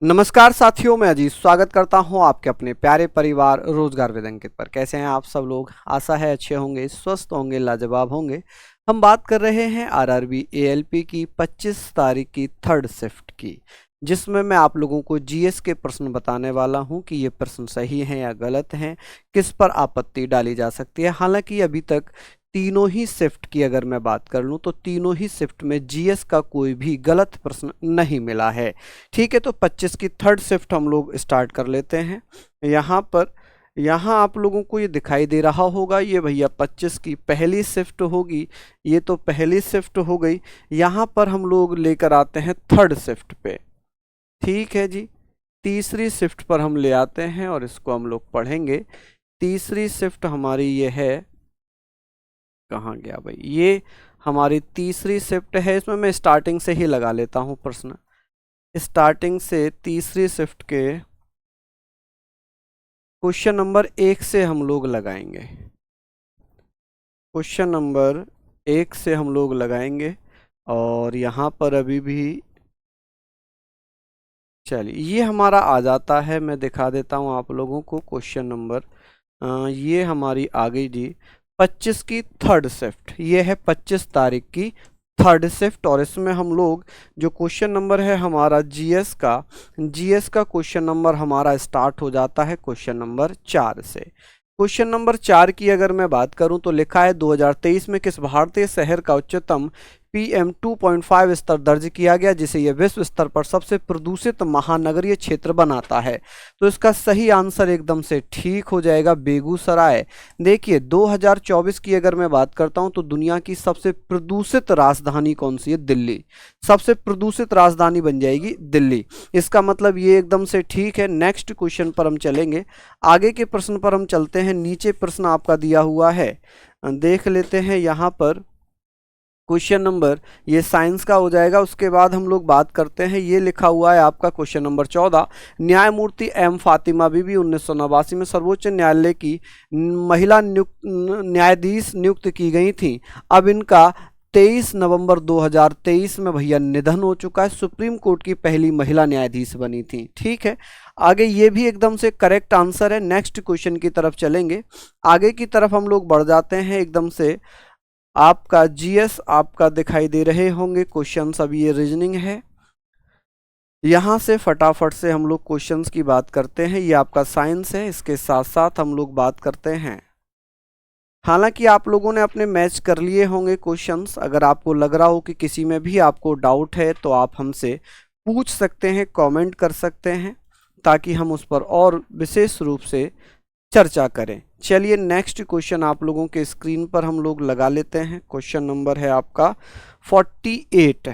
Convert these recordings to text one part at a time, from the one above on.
नमस्कार साथियों, मैं अजीत स्वागत करता हूं आपके अपने प्यारे परिवार रोजगार विद अंकित पर। कैसे हैं आप सब लोग? आशा है अच्छे होंगे, स्वस्थ होंगे, लाजवाब होंगे। हम बात कर रहे हैं आरआरबी एएलपी की 25 तारीख की थर्ड शिफ्ट की, जिसमें मैं आप लोगों को जीएस के प्रश्न बताने वाला हूं कि ये प्रश्न सही हैं या गलत हैं, किस पर आपत्ति डाली जा सकती है। हालांकि अभी तक तीनों ही शिफ्ट की अगर मैं बात कर लूं तो तीनों ही शिफ्ट में जीएस का कोई भी गलत प्रश्न नहीं मिला है। ठीक है, तो 25 की थर्ड शिफ्ट हम लोग स्टार्ट कर लेते हैं। यहाँ आप लोगों को ये दिखाई दे रहा होगा, ये भैया 25 की पहली शिफ्ट होगी। ये तो पहली शिफ्ट हो गई। यहाँ पर हम लोग लेकर आते हैं थर्ड शिफ्ट पे। ठीक है जी, तीसरी शिफ्ट पर हम ले आते हैं और इसको हम लोग पढ़ेंगे। तीसरी शिफ्ट हमारी ये है, कहाँ गया भाई, ये हमारी तीसरी शिफ्ट है। इसमें मैं स्टार्टिंग से ही लगा लेता हूँ प्रश्न। स्टार्टिंग से तीसरी शिफ्ट के क्वेश्चन नंबर 1 से हम लोग लगाएंगे। क्वेश्चन नंबर 1 से हम लोग लगाएंगे और यहाँ पर अभी भी चलिए ये हमारा आ जाता है। मैं दिखा देता हूँ आप लोगों को क्वेश्चन नंबर, ये हमारी आ गई जी 25 की थर्ड शिफ्ट। ये है 25 तारीख की थर्ड शिफ्ट और इसमें हम लोग जो क्वेश्चन नंबर है हमारा जीएस का क्वेश्चन नंबर हमारा स्टार्ट हो जाता है क्वेश्चन नंबर 4 से। क्वेश्चन नंबर 4 की अगर मैं बात करूं तो लिखा है 2023 में किस भारतीय शहर का उच्चतम PM 2.5 स्तर दर्ज किया गया, जिसे यह विश्व स्तर पर सबसे प्रदूषित महानगरीय क्षेत्र बनाता है। तो इसका सही आंसर एकदम से ठीक हो जाएगा बेगूसराय। देखिए 2024 की अगर मैं बात करता हूं तो दुनिया की सबसे प्रदूषित राजधानी कौन सी है? दिल्ली। सबसे प्रदूषित राजधानी बन जाएगी दिल्ली। इसका मतलब ये एकदम से ठीक है। नेक्स्ट क्वेश्चन पर हम चलेंगे, आगे के प्रश्न पर हम चलते हैं। नीचे प्रश्न आपका दिया हुआ है, देख लेते हैं। यहाँ पर क्वेश्चन नंबर ये साइंस का हो जाएगा। उसके बाद हम लोग बात करते हैं, ये लिखा हुआ है आपका क्वेश्चन नंबर 14। न्यायमूर्ति एम फातिमा बीबी 1989 में सर्वोच्च न्यायालय की महिला न्यायाधीश नियुक्त की गई थी। अब इनका 23 नवंबर 2023 में भैया निधन हो चुका है। सुप्रीम कोर्ट की पहली महिला न्यायाधीश बनी थी। ठीक है, आगे ये भी एकदम से करेक्ट आंसर है। नेक्स्ट क्वेश्चन की तरफ चलेंगे। आगे की तरफ हम लोग बढ़ जाते हैं एकदम से। आपका जीएस आपका दिखाई दे रहे होंगे क्वेश्चन, अब ये रीजनिंग है। यहां से फटाफट से हम लोग क्वेश्चंस की बात करते हैं। ये आपका साइंस है, इसके साथ साथ हम लोग बात करते हैं। हालांकि आप लोगों ने अपने मैच कर लिए होंगे क्वेश्चंस। अगर आपको लग रहा हो कि किसी में भी आपको डाउट है तो आप हमसे पूछ सकते हैं, कमेंट कर सकते हैं, ताकि हम उस पर और विशेष रूप से चर्चा करें। चलिए नेक्स्ट क्वेश्चन आप लोगों के स्क्रीन पर हम लोग लगा लेते हैं। क्वेश्चन नंबर है आपका 48।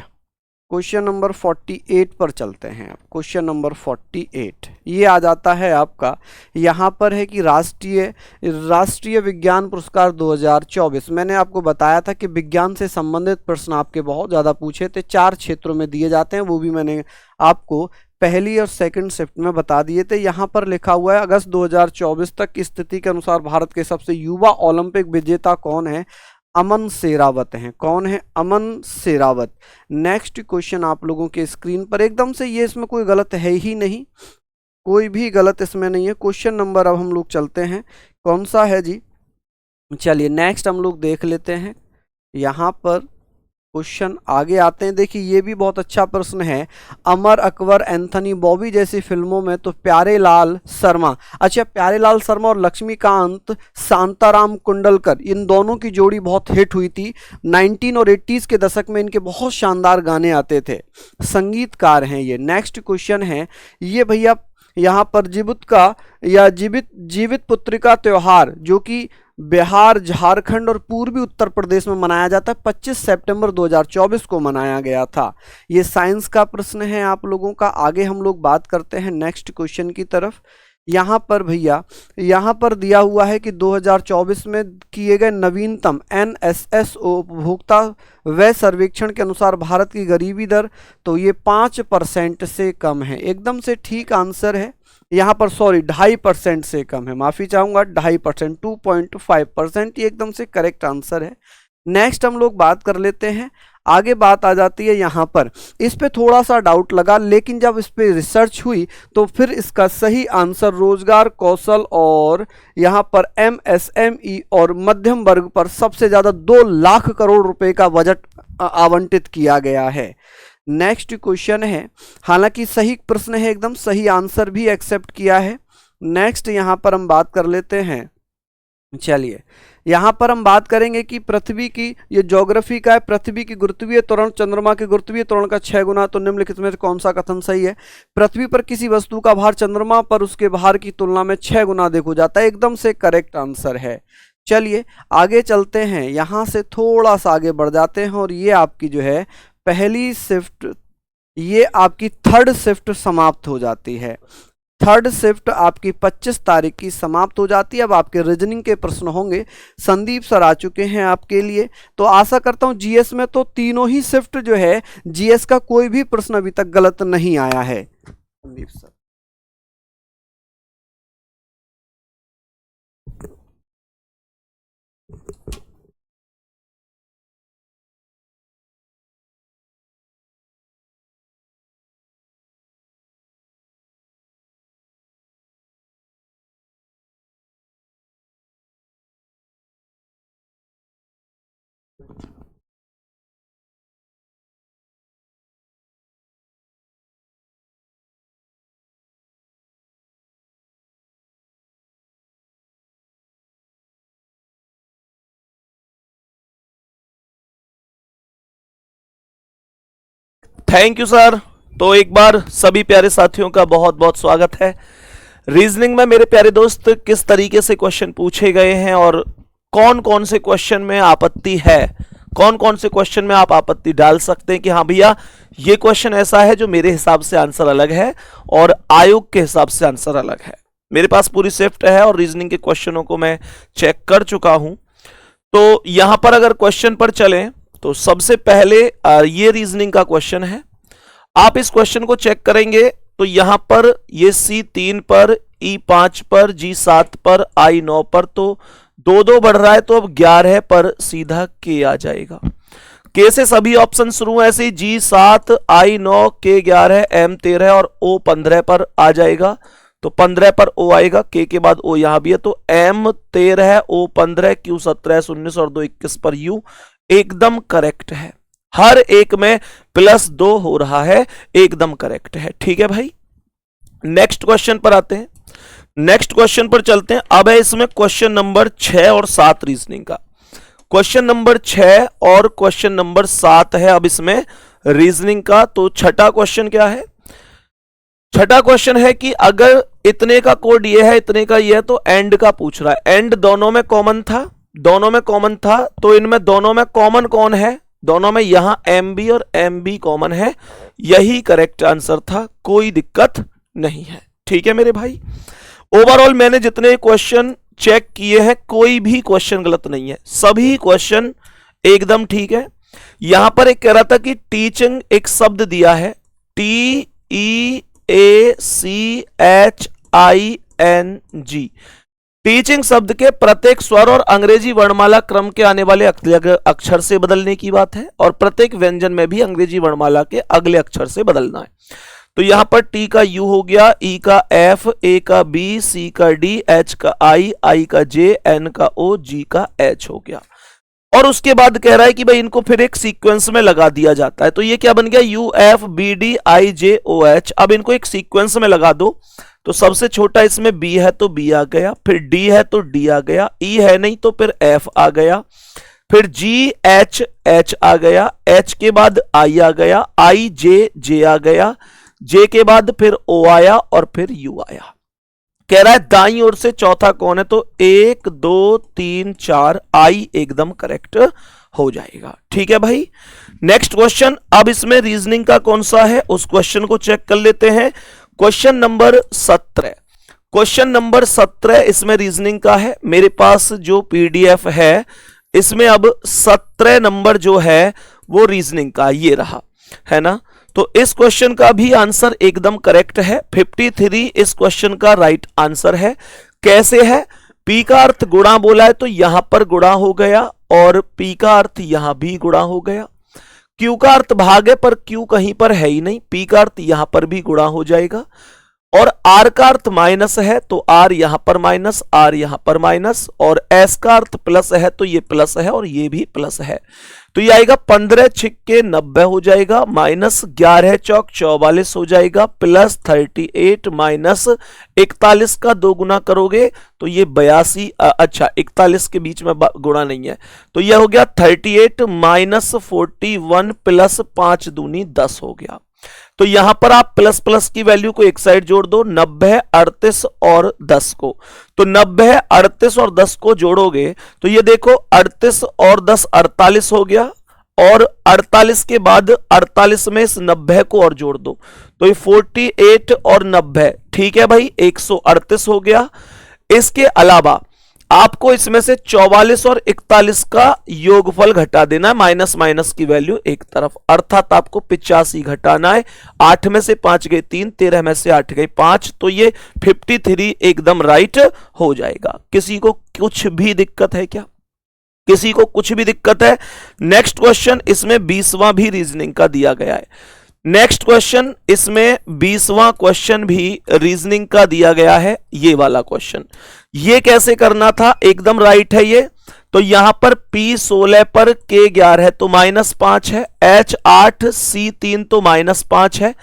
क्वेश्चन नंबर 48 पर चलते हैं। क्वेश्चन नंबर 48 ये आ जाता है आपका, यहाँ पर है कि राष्ट्रीय विज्ञान पुरस्कार 2024। मैंने आपको बताया था कि विज्ञान से संबंधित प्रश्न आपके बहुत ज़्यादा पूछे थे। 4 क्षेत्रों में दिए जाते हैं, वो भी मैंने आपको पहली और सेकंड शिफ्ट में बता दिए थे। यहाँ पर लिखा हुआ है अगस्त 2024 तक की स्थिति के अनुसार भारत के सबसे युवा ओलंपिक विजेता कौन है? अमन शेरावत हैं। कौन है? अमन शेरावत। नेक्स्ट क्वेश्चन आप लोगों के स्क्रीन पर एकदम से, ये इसमें कोई गलत है ही नहीं, कोई भी गलत इसमें नहीं है। क्वेश्चन नंबर अब हम लोग चलते हैं, कौन सा है जी? चलिए नेक्स्ट हम लोग देख लेते हैं। यहाँ पर क्वेश्चन आगे आते हैं। देखिए ये भी बहुत अच्छा प्रश्न है। अमर अकबर, एंथनी बॉबी जैसी फिल्मों में तो प्यारेलाल शर्मा, अच्छा प्यारेलाल शर्मा और लक्ष्मीकांत शांताराम कुंडलकर, इन दोनों की जोड़ी बहुत हिट हुई थी। 19 और 80s के दशक में इनके बहुत शानदार गाने आते थे। संगीतकार हैं ये। नेक्स्ट क्वेश्चन है ये भैया, यहाँ पर जीवित पुत्रिका त्योहार जो कि बिहार, झारखंड और पूर्वी उत्तर प्रदेश में मनाया जाता है, 25 सितंबर 2024 को मनाया गया था। ये साइंस का प्रश्न है आप लोगों का। आगे हम लोग बात करते हैं नेक्स्ट क्वेश्चन की तरफ। यहाँ पर भैया, यहाँ पर दिया हुआ है कि 2024 में किए गए नवीनतम NSS उपभोक्ता व्यय सर्वेक्षण के अनुसार भारत की गरीबी दर तो ये 5% से कम है। एकदम से ठीक आंसर है। यहाँ पर 2.5% से कम है, माफ़ी चाहूँगा, 2.5%, 2.5%, ये एकदम से करेक्ट आंसर है। नेक्स्ट हम लोग बात कर लेते हैं, आगे बात आ जाती है यहाँ पर, इस पे थोड़ा सा डाउट लगा, लेकिन जब इस पे रिसर्च हुई तो फिर इसका सही आंसर रोजगार कौशल और यहाँ पर एमएसएमई और मध्यम वर्ग पर सबसे ज़्यादा 2 लाख करोड़ रुपए का बजट आवंटित किया गया है। नेक्स्ट क्वेश्चन है, हालांकि सही प्रश्न है एकदम, सही आंसर भी एक्सेप्ट किया है। नेक्स्ट यहाँ पर हम बात कर लेते हैं, चलिए यहाँ पर हम बात करेंगे कि पृथ्वी की, ये ज्योग्राफी का है, पृथ्वी की गुरुत्वीय त्वरण चंद्रमा के गुरुत्वीय त्वरण का 6 गुना, तो निम्नलिखित में से कौन सा कथन सही है? पृथ्वी पर किसी वस्तु का भार चंद्रमा पर उसके भार की तुलना में 6 गुना देखा जाता है, एकदम से करेक्ट आंसर है। चलिए आगे चलते हैं, यहाँ से थोड़ा सा आगे बढ़ जाते हैं और ये आपकी जो है पहली शिफ्ट, ये आपकी थर्ड शिफ्ट समाप्त हो जाती है। थर्ड शिफ्ट आपकी 25 तारीख की समाप्त हो जाती है। अब आपके रीजनिंग के प्रश्न होंगे, संदीप सर आ चुके हैं आपके लिए, तो आशा करता हूं जीएस में तो तीनों ही शिफ्ट जो है, जीएस का कोई भी प्रश्न अभी तक गलत नहीं आया है। Sandeep sir thank you sir. तो एक बार सभी प्यारे साथियों का बहुत बहुत स्वागत है। रीजनिंग में मेरे प्यारे दोस्त किस तरीके से क्वेश्चन पूछे गए हैं और कौन कौन से क्वेश्चन में आपत्ति है, कौन कौन से क्वेश्चन में आप आपत्ति डाल सकते हैं कि हाँ भैया ये क्वेश्चन ऐसा है जो मेरे हिसाब से आंसर अलग है और आयोग के हिसाब से आंसर अलग है। मेरे पास पूरी शिफ्ट है और रीजनिंग के क्वेश्चनों को मैं चेक कर चुका हूं। तो यहां पर अगर क्वेश्चन पर चलें तो सबसे पहले ये रीजनिंग का क्वेश्चन है। आप इस क्वेश्चन को चेक करेंगे तो यहां पर ये C3 पर, E5 पर, G7 पर, I9 पर, तो 2-2 बढ़ रहा है, तो अब 11 पर सीधा K आ जाएगा। K से सभी ऑप्शन शुरू है, ऐसे G7, I9, K11, M13 और O15 पर आ जाएगा, तो 15 पर O आएगा, K के बाद O यहां भी है, तो M13, O15, Q17, 19 और 2 21 पर U एकदम करेक्ट है। हर एक में +2 हो रहा है, एकदम करेक्ट है। ठीक है भाई, नेक्स्ट क्वेश्चन पर आते हैं, नेक्स्ट क्वेश्चन पर चलते हैं। अब है इसमें क्वेश्चन नंबर 6 और 7 रीजनिंग का। क्वेश्चन नंबर 6 और क्वेश्चन नंबर 7 है अब इसमें रीजनिंग का। तो छठा क्वेश्चन क्या है? छठा क्वेश्चन है कि अगर इतने का कोड ये है, इतने का ये है, तो एंड का पूछ रहा है। एंड दोनों में कॉमन था, दोनों में कॉमन था, तो इनमें दोनों में कॉमन कौन है? दोनों में यहां MB और MB कॉमन है, यही करेक्ट आंसर था, कोई दिक्कत नहीं है। ठीक है मेरे भाई, ओवरऑल मैंने जितने क्वेश्चन चेक किए हैं कोई भी क्वेश्चन गलत नहीं है, सभी क्वेश्चन एकदम ठीक है। यहां पर एक कह रहा था कि टीचिंग एक शब्द दिया है, TEACHING, टीचिंग शब्द के प्रत्येक स्वर और अंग्रेजी वर्णमाला क्रम के आने वाले अक्षर से बदलने की बात है, और प्रत्येक व्यंजन में भी अंग्रेजी वर्णमाला के अगले अक्षर से बदलना है। तो यहां पर T का U हो गया, E का F, A का B, C का D, H का I का J, N का O, G का H हो गया। और उसके बाद कह रहा है कि भाई इनको फिर एक सीक्वेंस में लगा दिया जाता है। तो ये क्या बन गया? UFBDIJOH। अब इनको एक सीक्वेंस में लगा दो, तो सबसे छोटा इसमें B है तो B आ गया, फिर D है तो D आ गया, E है नहीं तो फिर F आ गया, फिर GH आ गया, H के बाद I आ गया, J आ गया, J के बाद फिर O आया और फिर U आया। कह रहा है दाईं ओर से चौथा कौन है? तो 1 2 3 4 I एकदम करेक्ट हो जाएगा। ठीक है भाई, नेक्स्ट क्वेश्चन। अब इसमें रीजनिंग का कौन सा है उस क्वेश्चन को चेक कर लेते हैं। क्वेश्चन नंबर 17, क्वेश्चन नंबर 17 इसमें रीजनिंग का है। मेरे पास जो PDF है इसमें अब 17 नंबर जो है वो रीजनिंग का ये रहा है ना। तो इस क्वेश्चन का भी आंसर एकदम करेक्ट है, 53 इस क्वेश्चन का राइट आंसर है। कैसे है? P का अर्थ गुणा बोला है तो यहां पर गुणा हो गया, और P का अर्थ यहां भी गुणा हो गया। Q का अर्थ भाग है पर Q कहीं पर है ही नहीं, P का अर्थ यहां पर भी गुणा हो जाएगा। और R का अर्थ माइनस है तो R यहां पर माइनस, R यहां पर माइनस, और S का अर्थ प्लस है तो ये प्लस है और ये भी प्लस है। तो ये आएगा 15 छिक्के 90 हो जाएगा, माइनस 11 चौक 44 हो जाएगा, प्लस 38 माइनस 41 का 2 गुना करोगे तो ये 82, अच्छा 41 के बीच में गुणा नहीं है, तो ये हो गया 38 माइनस 41 प्लस 5 दूनी 10 हो गया। तो यहां पर आप प्लस प्लस की वैल्यू को एक साइड जोड़ दो, 90 38 और 10 को, तो 90 38 और 10 को जोड़ोगे तो ये देखो 38 और 10 48 हो गया, और 48 के बाद 48 में इस 90 को और जोड़ दो तो ये 48 और 90, ठीक है भाई 138 हो गया। इसके अलावा आपको इसमें से 44 और 41 का योगफल घटा देना है, माइनस माइनस की वैल्यू एक तरफ, अर्थात आपको 85 घटाना है। 8 में से 5 गए 3, 13 में से 8 गए 5, तो ये 53 एकदम राइट हो जाएगा। किसी को कुछ भी दिक्कत है क्या? किसी को कुछ भी दिक्कत है? नेक्स्ट क्वेश्चन, इसमें 20वां भी रीजनिंग का दिया गया है। नेक्स्ट क्वेश्चन, इसमें 20वां क्वेश्चन भी रीजनिंग का दिया गया है। ये वाला क्वेश्चन, ये कैसे करना था? एकदम राइट है ये। तो यहां पर P16 पर K11 है तो -5 है, H8 C3 तो -5 है।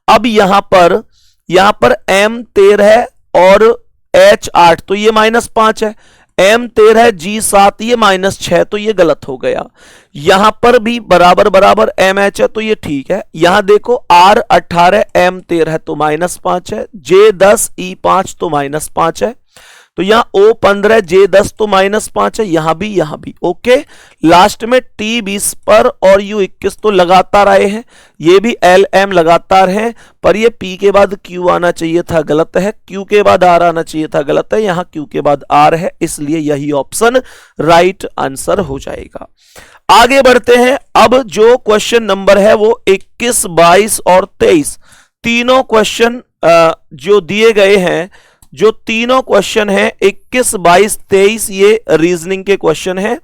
अब यहां पर M13 है और H8 तो ये -5 है, M13 G7 ये -6 तो ये गलत हो गया। यहां पर भी बराबर बराबर MH है तो ये ठीक है। यहां देखो R18 M13 तो -5 है, J10 E5 तो -5 है, तो यहां O15 J10 तो -5 है, यहां भी ओके। लास्ट में T20 पर और U21 तो लगातार आए हैं, ये भी LM लगातार हैं, पर ये P के बाद Q आना चाहिए था, गलत है। Q के बाद R आना चाहिए था, गलत है। यहां Q के बाद R है, इसलिए यही ऑप्शन राइट आंसर हो जाएगा। आगे बढ़ते हैं। अब जो क्वेश्चन नंबर है वो 21, 22 और 23 तीनों क्वेश्चन जो दिए गए हैं, जो तीनों क्वेश्चन है 21, 22, 23 ये रीजनिंग के क्वेश्चन है।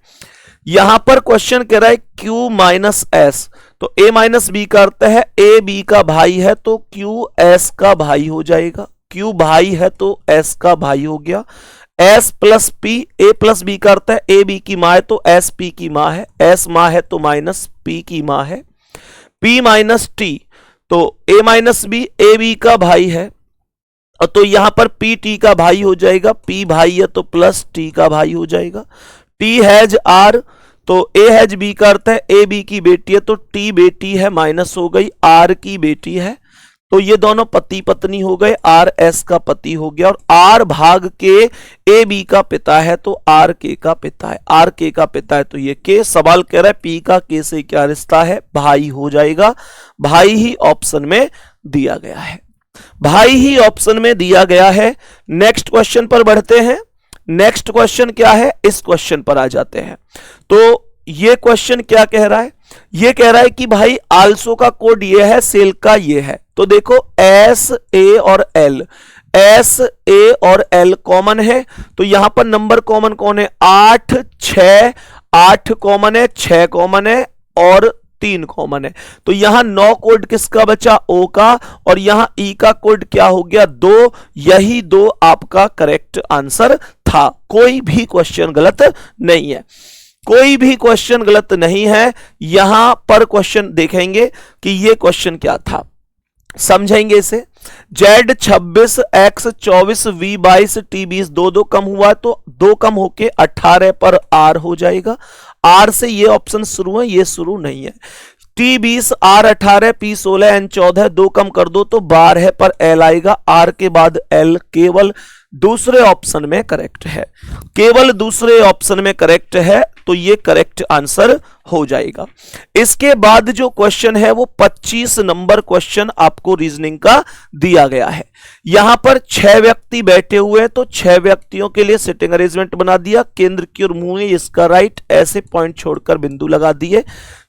यहां पर क्वेश्चन कह रहा है Q माइनस एस, तो A माइनस बी का अर्थ है A B का भाई है तो Q S का भाई हो जाएगा। Q भाई है तो S का भाई हो गया। S plus P, A plus B का अर्थ है A B की माँ है तो S P की माँ है, S माँ है तो माइनस P की माँ है। P माइनस T, तो A minus B A B का भाई है, तो यहां पर P T का भाई हो जाएगा। P भाई है तो प्लस T का भाई हो जाएगा। T हैज R, तो A हैज B का अर्थ है A B की बेटी है तो T बेटी है, माइनस हो गई, R की बेटी है, तो ये दोनों पति पत्नी हो गए, R S का पति हो गया। और R भाग के A B का पिता है तो R K का पिता है, R K का पिता है तो ये K। सवाल कह रहा है P का K से क्या रिश्ता है? भाई हो जाएगा। भाई ही ऑप्शन में दिया गया है, भाई ही ऑप्शन में दिया गया है। नेक्स्ट क्वेश्चन पर बढ़ते हैं। नेक्स्ट क्वेश्चन क्या है, इस क्वेश्चन पर आ जाते हैं। तो ये क्वेश्चन क्या कह रहा है? ये कह रहा है कि भाई आल्सो का कोड ये है, सेल का ये है। तो देखो S A और L, S A और L कॉमन है, तो यहां पर नंबर कॉमन कौन है? 8 6, 8 कॉमन है, 6 कॉमन है और 3 कॉमन है, तो यहां 9 कोड किसका बचा? O का, और यहां E का कोड क्या हो गया? 2। यही 2 आपका करेक्ट आंसर था। कोई भी क्वेश्चन गलत नहीं है, कोई भी क्वेश्चन गलत नहीं है। यहां पर क्वेश्चन देखेंगे कि ये क्वेश्चन क्या था, समझेंगे इसे। Z 26 X 24 V 22 T 20, 2 कम हुआ तो 2 कम होके 18 पर R हो जाएगा। R से ये ऑप्शन शुरू है, ये शुरू नहीं है। T 20 R 18 P 16 N 14, 2 कम कर दो तो 12 पर L आएगा। R के बाद L केवल दूसरे ऑप्शन में करेक्ट है, केवल दूसरे ऑप्शन में करेक्ट है, तो ये करेक्ट आंसर हो जाएगा। इसके बाद जो क्वेश्चन है वो 25 नंबर क्वेश्चन आपको रीजनिंग का दिया गया है। यहां पर 6 व्यक्ति बैठे हुए हैं, तो 6 व्यक्तियों के लिए सिटिंग अरेंजमेंट बना दिया। केंद्र की ओर मुंह है, इसका राइट, ऐसे पॉइंट छोड़कर बिंदु लगा दिए।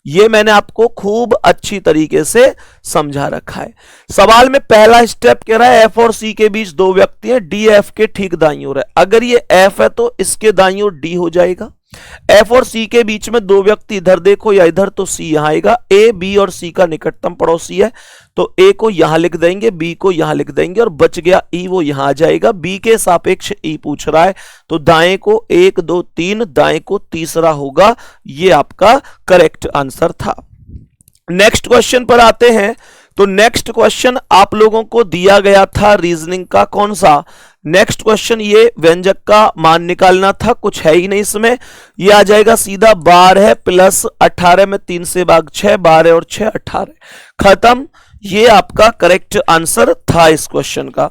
ये मैंने आपको खूब अच्छी तरीके से समझा रखा है। सवाल में पहला स्टेप कह रहा है F और C के बीच 2 व्यक्ति हैं, D F के ठीक दाईं ओर है। अगर ये F है तो इसके दाईं ओर D हो जाएगा, एफ और सी के बीच में दो व्यक्ति इधर देखो या इधर, तो सी यहां आएगा। ए बी और सी का निकटतम पड़ोसी है, तो ए को यहां लिख देंगे, बी को यहां लिख देंगे और बच गया ई, वो यहां आ जाएगा। बी के सापेक्ष ई पूछ रहा है, तो दाएं को 1 2 3, दाएं को तीसरा होगा। ये आपका करेक्ट आंसर था। नेक्स्ट क्वेश्चन पर आते हैं। तो नेक्स्ट क्वेश्चन आप लोगों को दिया गया था रीजनिंग का, कौन सा? नेक्स्ट क्वेश्चन ये व्यंजक का मान निकालना था, कुछ है ही नहीं इसमें। ये आ जाएगा सीधा 12 प्लस 18 में 3 से भाग 6, 12 और 6 18, खत्म। ये आपका करेक्ट आंसर था इस क्वेश्चन का।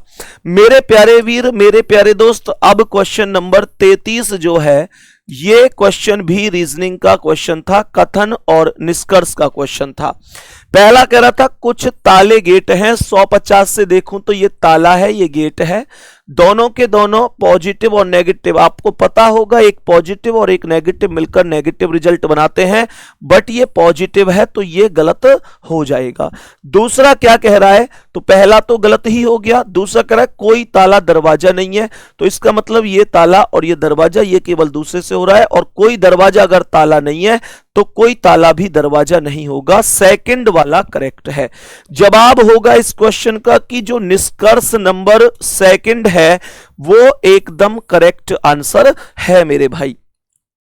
मेरे प्यारे वीर, मेरे प्यारे दोस्त, अब क्वेश्चन नंबर 33 जो है, ये क्वेश्चन भी रीजनिंग का क्वेश्चन था, कथन और निष्कर्ष का क्वेश्चन था। पहला कह रहा था कुछ ताले गेट हैं, 150 से देखूं तो ये ताला है, ये गेट है, दोनों के दोनों पॉजिटिव और नेगेटिव। आपको पता होगा एक पॉजिटिव और एक नेगेटिव मिलकर नेगेटिव रिजल्ट बनाते हैं, बट ये पॉजिटिव है तो ये गलत हो जाएगा। दूसरा क्या कह रहा है? तो पहला तो गलत ही हो गया। दूसरा कह रहा है कोई ताला दरवाजा नहीं है, तो इसका मतलब ये ताला और ये दरवाजा ये केवल दूसरे से हो रहा है, और कोई दरवाजा अगर ताला नहीं है तो कोई ताला भी दरवाजा नहीं होगा। सेकंड वाला करेक्ट है। जवाब होगा इस क्वेश्चन का कि जो निष्कर्ष नंबर सेकंड है वो एकदम करेक्ट आंसर है मेरे भाई,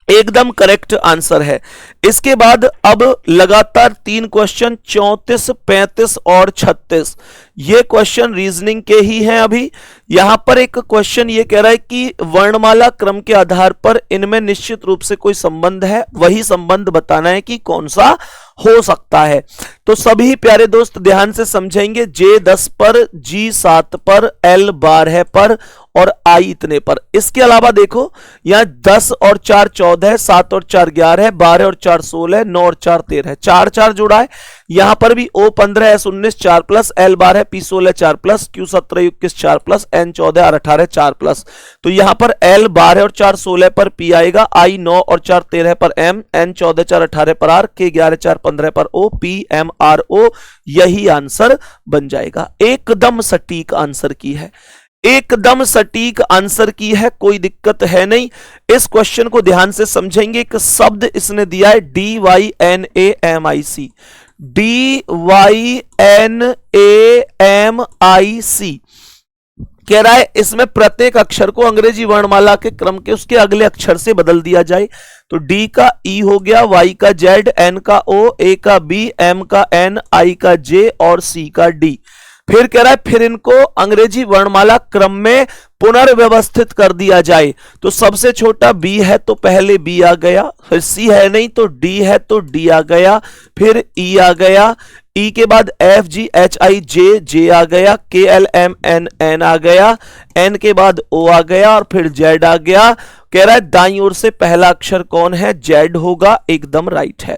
एकदम करेक्ट आंसर है। इसके बाद अब लगातार 3 क्वेश्चन 34, 35 और 36, ये क्वेश्चन रीजनिंग के ही हैं। अभी यहां पर एक क्वेश्चन ये कह रहा है कि वर्णमाला क्रम के आधार पर इनमें निश्चित रूप से कोई संबंध है, वही संबंध बताना है कि कौन सा हो सकता है। तो सभी प्यारे दोस्त ध्यान से समझेंगे। J 10 पर, G 7 पर, L 12 पर और I इतने पर। इसके अलावा देखो यहां 10 और 4 14 है, 7 और 4 11 है, 12 और 4 16 है, 9 और 4 13 है, 4 4 जुड़ा है। यहां पर भी O 15 S 19 4 plus, L 12 P 16 4 plus, Q 17 21 4 plus, N 14 R 18 4 plus. तो यहां पर L 12 और 4 16 पर P आएगा, I 9 और 4 13 पर M, N 14 4 18 पर R, K 11 4 15 पर O, P M R O, यही आंसर बन जाएगा। एकदम सटीक आंसर की है, एकदम सटीक आंसर की है, कोई दिक्कत है नहीं। इस क्वेश्चन को ध्यान से समझेंगे। एक शब्द इसने दिया है DYNAMIC, DYNAMIC कह रहा है इसमें प्रत्येक अक्षर को अंग्रेजी वर्णमाला के क्रम के उसके अगले अक्षर से बदल दिया जाए। तो D का E हो गया, Y का Z, N का O, A का B, M का N, I का J और C का D। फिर कह रहा है फिर इनको अंग्रेजी वर्णमाला क्रम में पुनर्व्यवस्थित कर दिया जाए। तो सबसे छोटा B है तो पहले B आ गया, फिर C है नहीं तो D है तो D आ गया, फिर E आ गया, E के बाद F G H I J, J आ गया, K L M N, N आ गया, N के बाद O आ गया और फिर Z आ गया। कह रहा है दाईं ओर से पहला अक्षर कौन है? Z होगा, एकदम राइट है,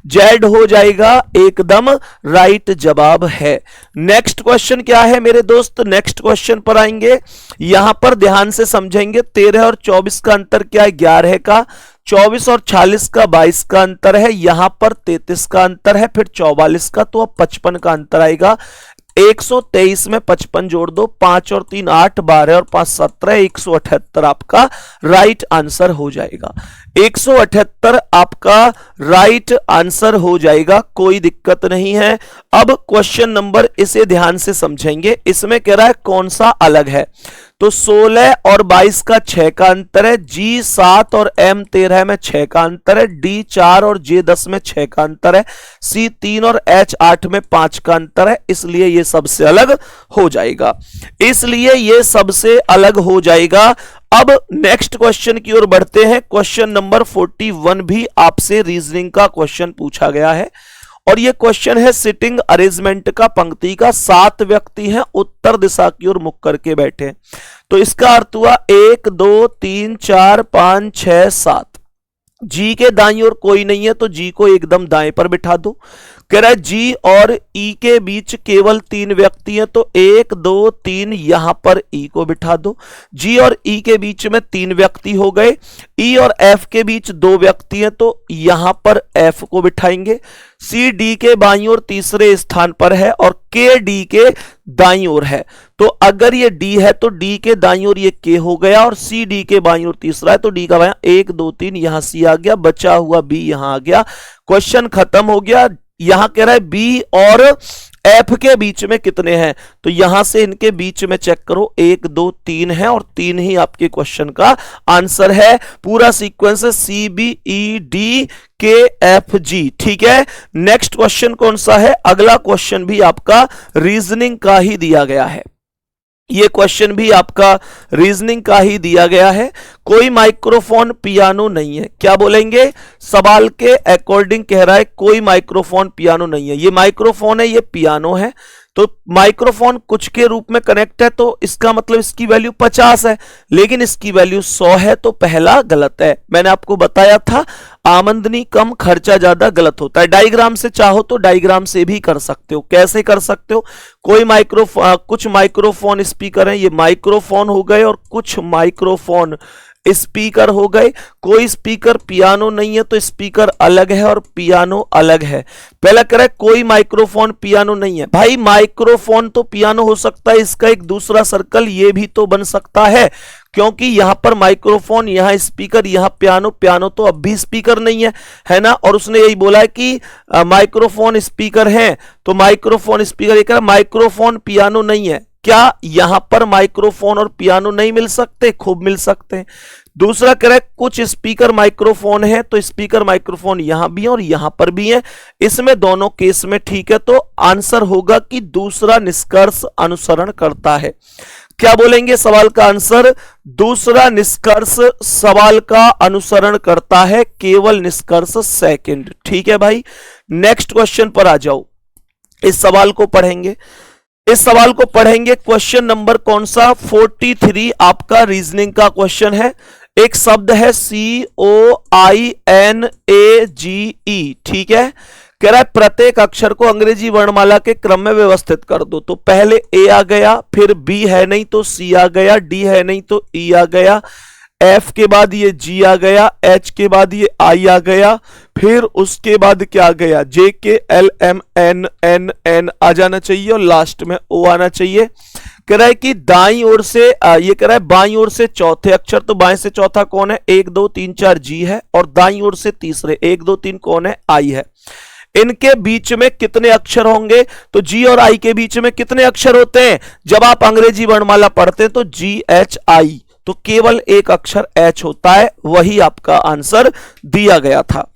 Z हो जाएगा, एकदम राइट जवाब है। नेक्स्ट क्वेश्चन क्या है मेरे दोस्त? नेक्स्ट क्वेश्चन पर आएंगे। यहां पर ध्यान से समझेंगे। 13 और 24 का अंतर क्या है? 11 का। 24 और 46 का 22 का अंतर है, यहां पर 33 का अंतर है, फिर 44 का, तो अब 55 का अंतर आएगा। 123 में 55 जोड़ दो, 5 और 3 8, 12 और 5 17, 178 आपका राइट आंसर हो जाएगा। 178 आपका राइट आंसर हो जाएगा, कोई दिक्कत नहीं है। अब क्वेश्चन नंबर, इसे ध्यान से समझेंगे। इसमें कह रहा है कौन सा अलग है? तो 16 और 22 का 6 का अंतर है, G 7 और M 13 में 6 का अंतर है, D 4 और J 10 में 6 का अंतर है, C 3 और H 8 में 5 का अंतर है, इसलिए ये सबसे अलग हो जाएगा, इसलिए ये सबसे अलग हो जाएगा। अब नेक्स्ट क्वेश्चन की ओर बढ़ते हैं। क्वेश्चन नंबर 41 भी आपसे रीजनिंग का क्वेश्चन पूछा गया है और यह क्वेश्चन है सिटिंग अरेंजमेंट का। पंक्ति का 7 व्यक्ति हैं, उत्तर दिशा की ओर मुख करके बैठे। तो इसका अर्थ हुआ 1 2 3 4 5 6 7। जी के दाईं ओर कोई नहीं है तो जी को एकदम दाएं पर बिठा दो। कह रहा है जी और ई के बीच केवल 3 व्यक्ति हैं तो 1 2 3 यहां पर ई को बिठा दो। जी और ई के बीच में 3 व्यक्ति हो गए। ई और एफ के बीच 2 व्यक्ति हैं तो यहां पर एफ को बिठाएंगे। सी डी के बाईं ओर तीसरे स्थान पर है और के डी के दाईं ओर है तो अगर ये डी है तो डी के दाईं ओर ये के हो गया और सी डी के बाईं ओर तीसरा है, तो डी का बायां 1 2 3 यहां सी आ गया, बचा हुआ बी यहां आ गया। क्वेश्चन खत्म हो गया। यहां कह रहा है बी और एफ के बीच में कितने हैं, तो यहां से इनके बीच में चेक करो 1 2 3 है और 3 ही आपके क्वेश्चन का आंसर है। पूरा सीक्वेंस है सी बी ई डी के एफ जी। ठीक है, नेक्स्ट क्वेश्चन कौन सा है? अगला क्वेश्चन भी आपका रीजनिंग का ही दिया गया है। ये क्वेश्चन भी आपका रीजनिंग का ही दिया गया है। कोई माइक्रोफोन पियानो नहीं है। क्या बोलेंगे? सवाल के अकॉर्डिंग कह रहा है कोई माइक्रोफोन पियानो नहीं है। ये माइक्रोफोन है, ये पियानो है, तो माइक्रोफोन कुछ के रूप में कनेक्ट है, तो इसका मतलब इसकी वैल्यू 50 है, लेकिन इसकी वैल्यू 100 है, तो पहला गलत है। मैंने आपको बताया था आमदनी कम खर्चा ज्यादा गलत होता है। डायग्राम से चाहो तो डायग्राम से भी कर सकते हो। कैसे कर सकते हो? कोई कुछ माइक्रोफोन स्पीकर है, ये माइक्रोफोन हो गए, और कुछ माइक्रोफोन स्पीकर हो गए। कोई स्पीकर पियानो नहीं है, तो स्पीकर अलग है और पियानो अलग है। पहला कह रहा है कोई माइक्रोफोन पियानो नहीं है। भाई माइक्रोफोन तो पियानो हो सकता है, इसका एक दूसरा सर्कल ये भी तो बन सकता है, क्योंकि यहां पर माइक्रोफोन, यहां स्पीकर, यहां पियानो। पियानो तो अब भी स्पीकर नहीं है ना? और उसने यही बोला है कि माइक्रोफोन स्पीकर है, तो माइक्रोफोन स्पीकर, ये कह रहा है माइक्रोफोन पियानो नहीं है। क्या यहां पर माइक्रोफोन और पियानो नहीं मिल सकते? खूब मिल सकते हैं। दूसरा कह रहा है कुछ स्पीकर माइक्रोफोन है, तो स्पीकर माइक्रोफोन यहां भी है और यहां पर भी है। इसमें दोनों केस में ठीक है, तो आंसर होगा कि दूसरा निष्कर्ष अनुसरण करता है। क्या बोलेंगे सवाल का आंसर? दूसरा निष्कर्ष सवाल का अनुसरण करता है, केवल निष्कर्ष सेकंड। ठीक है भाई, नेक्स्ट क्वेश्चन पर आ जाओ। इस सवाल को पढ़ेंगे, इस सवाल को पढ़ेंगे। क्वेश्चन नंबर कौन सा? 43 आपका रीजनिंग का क्वेश्चन है। एक शब्द है COINAGE। ठीक है, कह रहा है प्रत्येक अक्षर को अंग्रेजी वर्णमाला के क्रम में व्यवस्थित कर दो। तो पहले ए आ गया, फिर बी है नहीं तो सी आ गया, डी है नहीं तो ई आ गया, एफ के बाद ये जी आ गया, एच के बाद ये आई आ गया, फिर उसके बाद क्या आ गया? J K L M N N N आ जाना चाहिए और लास्ट में ओ आना चाहिए। कह रहा है कि दाईं ओर से ये कह रहा है बाईं ओर से चौथे अक्षर, तो बाएं से चौथा कौन है? 1 2 3 4 जी है, और दाईं ओर से तीसरे 1 2 3 कौन है? आई है। इनके बीच में कितने अक्षर होंगे? तो जी और आई के बीच में कितने अक्षर होते हैं? जब आप अंग्रेजी वर्णमाला पढ़ते हैं तो GHI, तो केवल एक अक्षर एच होता है। वही आपका आंसर दिया गया था।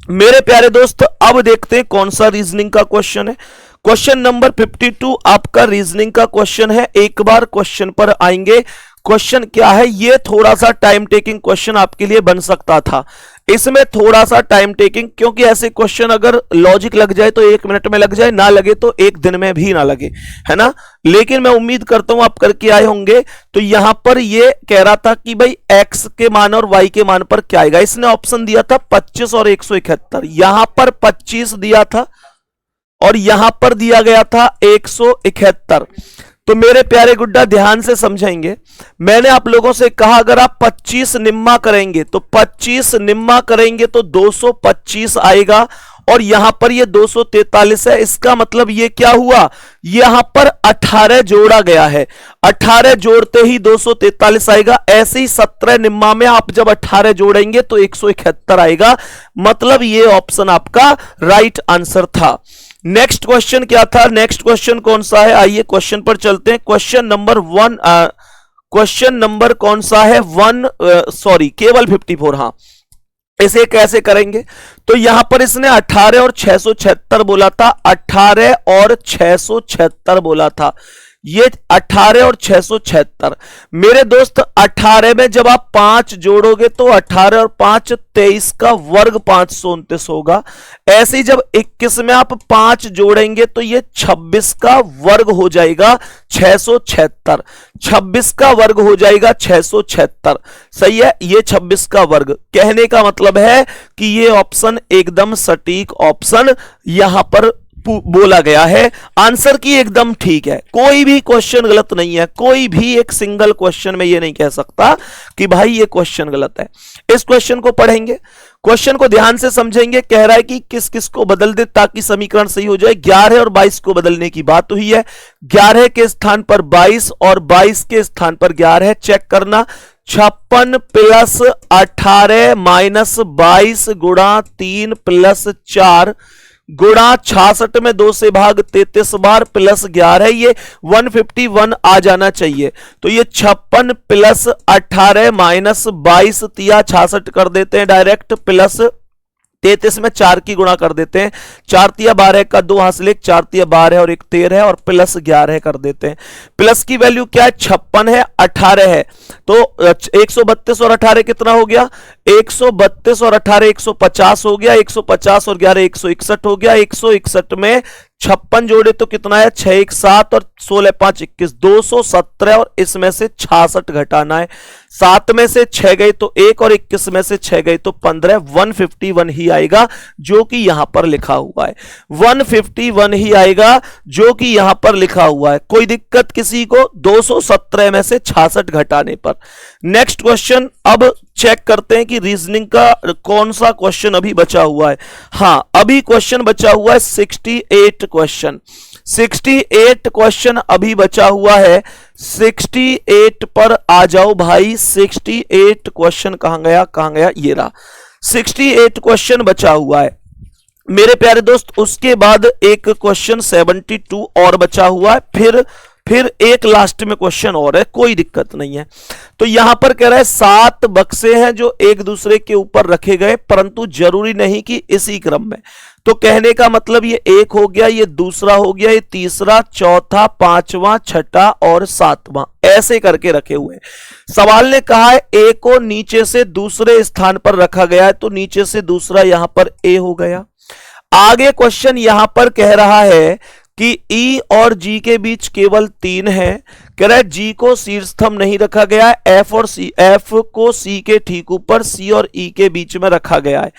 मेरे प्यारे दोस्त, अब देखते हैं कौन सा रीजनिंग का क्वेश्चन है। क्वेश्चन नंबर 52 आपका रीजनिंग का क्वेश्चन है। एक बार क्वेश्चन पर आएंगे। क्वेश्चन क्या है? ये थोड़ा सा टाइम टेकिंग क्वेश्चन आपके लिए बन सकता था। इसमें थोड़ा सा टाइम टेकिंग, क्योंकि ऐसे क्वेश्चन अगर लॉजिक लग जाए तो 1 मिनट में लग जाए, ना लगे तो 1 दिन में भी ना लगे, है ना? लेकिन मैं उम्मीद करता हूं आप करके आए होंगे। तो यहां पर ये कह रहा था कि भाई x के मान और y के मान पर क्या आएगा। इसने ऑप्शन दिया था 25 और 171। यहां पर 25 दिया था और यहां पर दिया गया था 171। तो मेरे प्यारे गुड्डा ध्यान से समझेंगे। मैंने आप लोगों से कहा अगर आप 25 निम्मा करेंगे तो 25 निम्मा करेंगे तो 225 आएगा, और यहां पर ये 243 है। इसका मतलब ये क्या हुआ? यहां पर 18 जोड़ा गया है, 18 जोड़ते ही 243 आएगा। ऐसे ही 17 निम्मा में आप जब 18 जोड़ेंगे तो 171 आएगा। मतलब ये ऑप्शन आपका राइट आंसर था। नेक्स्ट क्वेश्चन क्या था? नेक्स्ट क्वेश्चन कौन सा है? आइए क्वेश्चन पर चलते हैं। क्वेश्चन नंबर 1, क्वेश्चन नंबर कौन सा है? केवल 54। हाँ, इसे कैसे करेंगे? तो यहां पर इसने 18 और 676 बोला था, 18 और 676 बोला था। ये 18 और 676। मेरे दोस्त 18 में जब आप 5 जोड़ोगे तो 18 और 5 23 का वर्ग 529 होगा। ऐसे ही जब 21 में आप 5 जोड़ेंगे तो ये 26 का वर्ग हो जाएगा 676। 26 का वर्ग हो जाएगा 676। सही है, ये 26 का वर्ग। कहने का मतलब है कि ये ऑप्शन एकदम सटीक ऑप्शन यहां पर बोला गया है। आंसर की एकदम ठीक है, कोई भी क्वेश्चन गलत नहीं है। कोई भी एक सिंगल क्वेश्चन में ये नहीं कह सकता कि भाई ये क्वेश्चन गलत है। इस क्वेश्चन को पढ़ेंगे। क्वेश्चन को ध्यान से समझेंगे। कह रहा है कि किस किस को बदल दे ताकि समीकरण सही हो जाए। 11 और 22 को बदलने की बात हुई है। 11 के स्थान पर 22 और 22 के स्थान पर 11 है। चेक करना, 56 प्लस 18 माइनस 22 गुणा 3 प्लस 4 गुणा 66 में 2 से भाग 33 बार प्लस 11, ये 151 आ जाना चाहिए। तो ये 56 प्लस 18 माइनस 22 तिया 66 कर देते हैं डायरेक्ट, प्लस 33 में 4 की गुणा कर देते हैं। 4 तिया 12 का 2 हासिल 1, 4 तिया 12 और 1 13 और प्लस 11 कर देते हैं। प्लस की वैल्यू क्या है? 56 है, 18 है, तो 132 और 18 कितना हो गया? 132 और 18 150 हो गया। 150 और 11 161 हो गया। 161 में 56 जोड़े तो कितना है? 6 1 7 और 16 5 21, 217 और इसमें से 66 घटाना है। 7 में से 6 गए तो 1 और 21 में से 6 गए तो 15, 151 ही आएगा जो कि यहां पर लिखा हुआ है। 151 ही आएगा जो कि यहां पर लिखा हुआ है। कोई दिक्कत किसी को? 217 में से 66 घटाने पर। नेक्स्ट क्वेश्चन अब चेक करते हैं कि रीजनिंग का कौन सा क्वेश्चन अभी बचा हुआ है। हां, अभी क्वेश्चन बचा हुआ है 68 क्वेश्चन। 68 क्वेश्चन अभी बचा हुआ है। 68 पर आ जाओ भाई। 68 क्वेश्चन कहां गया? कहां गया? ये रहा। 68 क्वेश्चन बचा हुआ है मेरे प्यारे दोस्त। उसके बाद एक क्वेश्चन 72 और बचा हुआ है। फिर एक लास्ट में क्वेश्चन और है, कोई दिक्कत नहीं है। तो यहां पर कह रहा है 7 बक्से हैं जो एक दूसरे के ऊपर रखे गए, परंतु जरूरी नहीं कि इसी क्रम में। तो कहने का मतलब ये एक हो गया, ये दूसरा हो गया, ये तीसरा, चौथा, पांचवा, छठा और सातवां, ऐसे करके रखे हुए। सवाल ने कहा है ए को नीचे से दूसरे स्थान पर रखा गया है, तो नीचे से दूसरा यहां पर ए हो गया। आगे क्वेश्चन यहां पर कह रहा है कि ई और जी के बीच केवल 3 है। कह रहा है जी को शीर्षस्थम नहीं रखा गया है। एफ को सी के ठीक ऊपर, सी और ई के बीच में रखा गया है।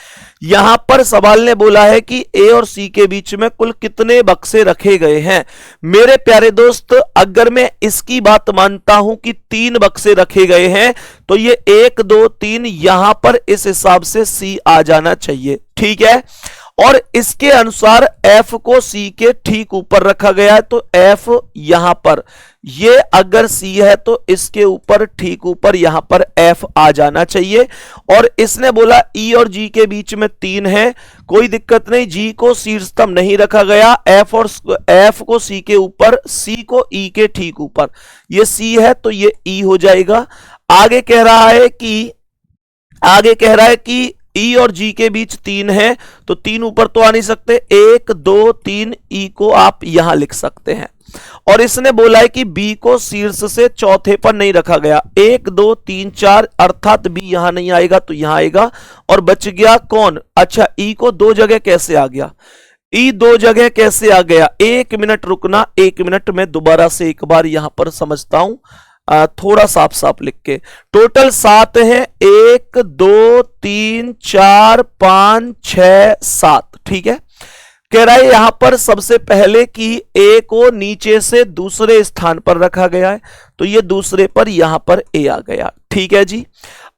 यहां पर सवाल ने बोला है कि ए और सी के बीच में कुल कितने बक्से रखे गए हैं। मेरे प्यारे दोस्त, अगर मैं इसकी बात मानता हूं कि 3 बक्से रखे गए हैं, तो ये 1 2 3 यहां पर इस हिसाब से सी आ जाना चाहिए। ठीक है, और इसके अनुसार एफ को सी के ठीक ऊपर रखा गया है, तो एफ यहां पर, ये अगर सी है तो इसके ऊपर ठीक ऊपर यहां पर एफ आ जाना चाहिए। और इसने बोला ई और जी के बीच में 3 है, कोई दिक्कत नहीं। जी को शीर्षस्थम नहीं रखा गया, एफ को सी के ऊपर, सी को ई के ठीक ऊपर, ये सी है तो ये ई हो जाएगा। आगे कह रहा है कि ई और जी के बीच 3 है, तो 3 ऊपर तो आ नहीं सकते। 1 2 3 ई को आप यहां लिख सकते हैं। और इसने बोला है कि बी को शीर्ष से चौथे पर नहीं रखा गया। 1 2 3 4, अर्थात बी यहां नहीं आएगा तो यहां आएगा। और बच गया कौन? अच्छा, ई को 2 जगह कैसे आ गया? ई 2 जगह कैसे आ गया? 1 मिनट रुकना, 1 मिनट में दोबारा से एक बार यहां पर समझता हूं, थोड़ा साफ साफ लिख के। टोटल 7 है, 1 2 3 4 5 6 7। ठीक है, कह रहा है यहां पर सबसे पहले कि ए को नीचे से दूसरे स्थान पर रखा गया है, तो ये दूसरे पर यहां पर ए आ गया। ठीक है जी।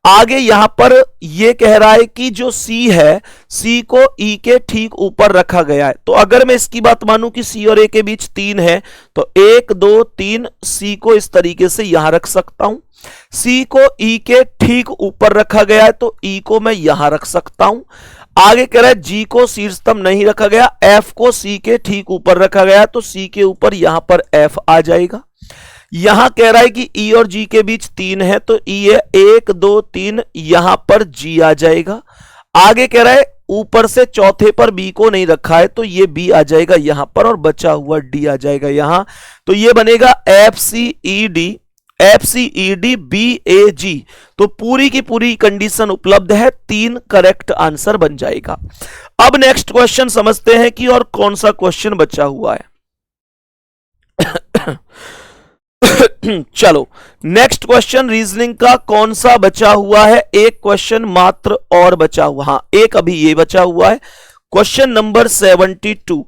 आगे यहां पर यह कह रहा है कि जो सी है, सी को ई के ठीक ऊपर रखा गया है। तो अगर मैं इसकी बात मानूं कि सी और ए के बीच 3 है, तो 1 2 3 सी को इस तरीके से यहां रख सकता हूं। सी को ई के ठीक ऊपर रखा गया है, तो ई को मैं यहां रख सकता हूं। आगे कह रहा है जी को शीर्षस्थम नहीं रखा गया, एफ को सी के ठीक ऊपर रखा गया, तो सी के ऊपर यहां पर एफ आ जाएगा। यहां कह रहा है कि ई और जी के बीच 3 है, तो ई है 1 2 3, यहां पर जी आ जाएगा। आगे कह रहा है ऊपर से चौथे पर बी को नहीं रखा है, तो ये बी आ जाएगा यहां पर और बचा हुआ डी आ जाएगा यहां। तो ये बनेगा FCED BAG। तो पूरी की पूरी कंडीशन उपलब्ध है, 3 करेक्ट आंसर बन जाएगा। अब नेक्स्ट क्वेश्चन समझते हैं कि और कौन सा क्वेश्चन बचा हुआ है। चलो, नेक्स्ट क्वेश्चन रीजनिंग का कौन सा बचा हुआ है? एक क्वेश्चन मात्र और बचा हुआ, हाँ एक अभी ये बचा हुआ है, क्वेश्चन नंबर 72।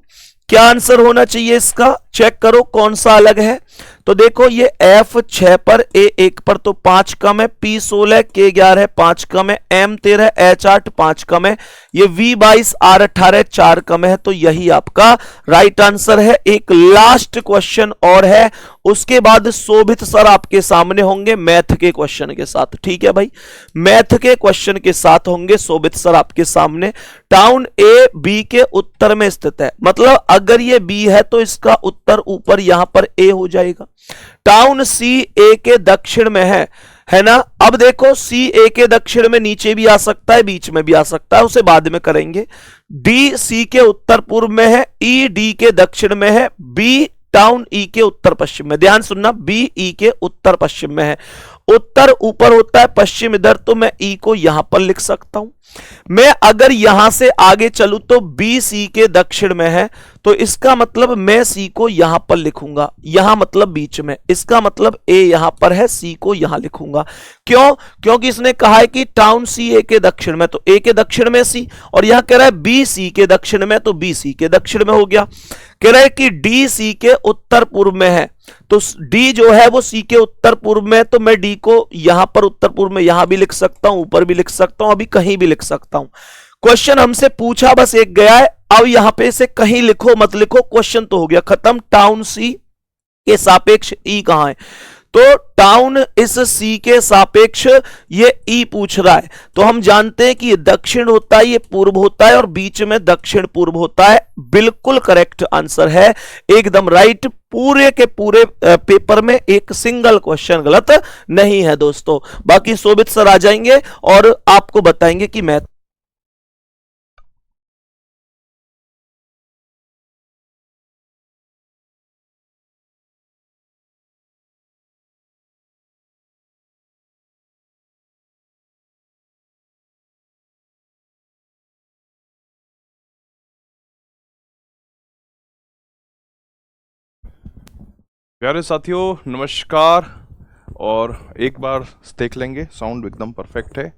क्या आंसर होना चाहिए इसका? चेक करो कौन सा अलग है। तो देखो ये F6 पर A1 पर तो 5 कम है, P16 K11 5 कम है, M13 H8 5 कम है, ये V22 R18 4 कम है, तो यही आपका राइट आंसर है। एक लास्ट क्वेश्चन और है, उसके बाद शोभित सर आपके सामने होंगे मैथ के क्वेश्चन के साथ। ठीक है भाई, मैथ के क्वेश्चन के साथ होंगे शोभित सर आपके सामने। टाउन ए बी के उत्तर में स्थित है, मतलब अगर ये बी है तो इसका उत्तर ऊपर यहां पर ए हो जाएगा। टाउन सी ए के दक्षिण में है ना। अब देखो सी ए के दक्षिण में नीचे भी आ सकता है, बीच में भी आ सकता है, उसे बाद में करेंगे। डी सी के उत्तर पूर्व में है, ई डी के दक्षिण में है, बी टाउन ई के उत्तर पश्चिम में। ध्यान सुनना, बी ई के उत्तर पश्चिम में है। उत्तर ऊपर होता है, पश्चिम इधर, तो मैं ई को यहां पर लिख सकता हूं। मैं अगर यहां से आगे चलूं तो बी सी के दक्षिण में है, तो इसका मतलब मैं सी को यहां पर लिखूंगा, यहां मतलब बीच में, इसका मतलब ए यहां पर है, सी को यहां लिखूंगा। क्यों? क्योंकि इसने कहा है कि टाउन सी ए के दक्षिण में, तो ए के दक्षिण में सी, और यहां कह रहा है बी सी के दक्षिण में, तो बी सी के दक्षिण में हो गया। कह रहा है कि डी सी के उत्तर पूर्व में है, तो डी जो है वो सी के उत्तर पूर्व में, तो मैं डी को यहां पर उत्तर पूर्व में यहां भी लिख सकता हूं, ऊपर भी लिख सकता हूं, अभी कहीं भी लिख सकता हूं। क्वेश्चन हमसे पूछा बस एक गया है, अब यहां पे से कहीं लिखो मत लिखो, क्वेश्चन तो हो गया खत्म। टाउन सी के सापेक्ष ई कहां है, तो टाउन इस सी के सापेक्ष ये ई पूछ रहा है, तो हम जानते हैं कि ये दक्षिण होता है, ये पूर्व होता है, और बीच में दक्षिण पूर्व होता है। बिल्कुल करेक्ट आंसर है, एकदम राइट। पूरे के पूरे पेपर में एक सिंगल क्वेश्चन गलत नहीं है दोस्तों। बाकी शोभित सर आ जाएंगे और आपको बताएंगे कि मैथ। प्यारे साथियों नमस्कार, और एक बार देख लेंगे, साउंड एकदम परफेक्ट है।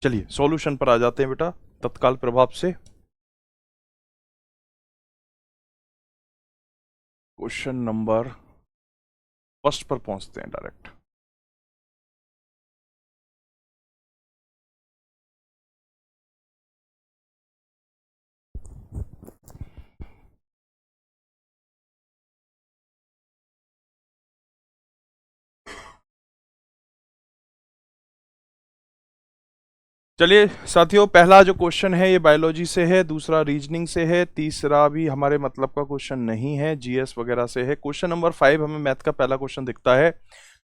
चलिए सॉल्यूशन पर आ जाते हैं बेटा तत्काल प्रभाव से। क्वेश्चन नंबर फर्स्ट पर पहुंचते हैं डायरेक्ट। चलिए साथियों, पहला जो क्वेश्चन है ये बायोलॉजी से है, दूसरा रीजनिंग से है, तीसरा भी हमारे मतलब का क्वेश्चन नहीं है, जीएस वगैरह से है। क्वेश्चन नंबर 5 हमें मैथ का पहला क्वेश्चन दिखता है।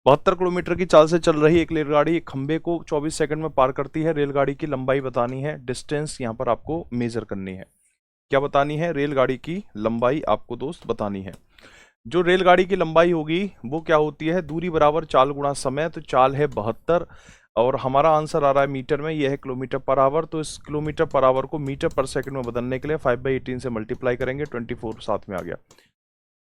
72 किलोमीटर की चाल से चल रही एक रेलगाड़ी एक खंबे को 24 सेकंड में पार करती है। रेलगाड़ी की लंबाई बतानी है, डिस्टेंस यहाँ पर आपको मेजर करनी है। क्या बतानी है? रेलगाड़ी की लंबाई आपको दोस्त बतानी है। जो रेलगाड़ी की लंबाई होगी वो क्या होती है? दूरी बराबर चाल गुणा समय, तो चाल है 72 और हमारा आंसर आ रहा है मीटर में, यह है किलोमीटर पर आवर। तो इस किलोमीटर पर आवर को मीटर पर सेकंड में बदलने के लिए 5/18 से मल्टीप्लाई करेंगे, 24 साथ में आ गया।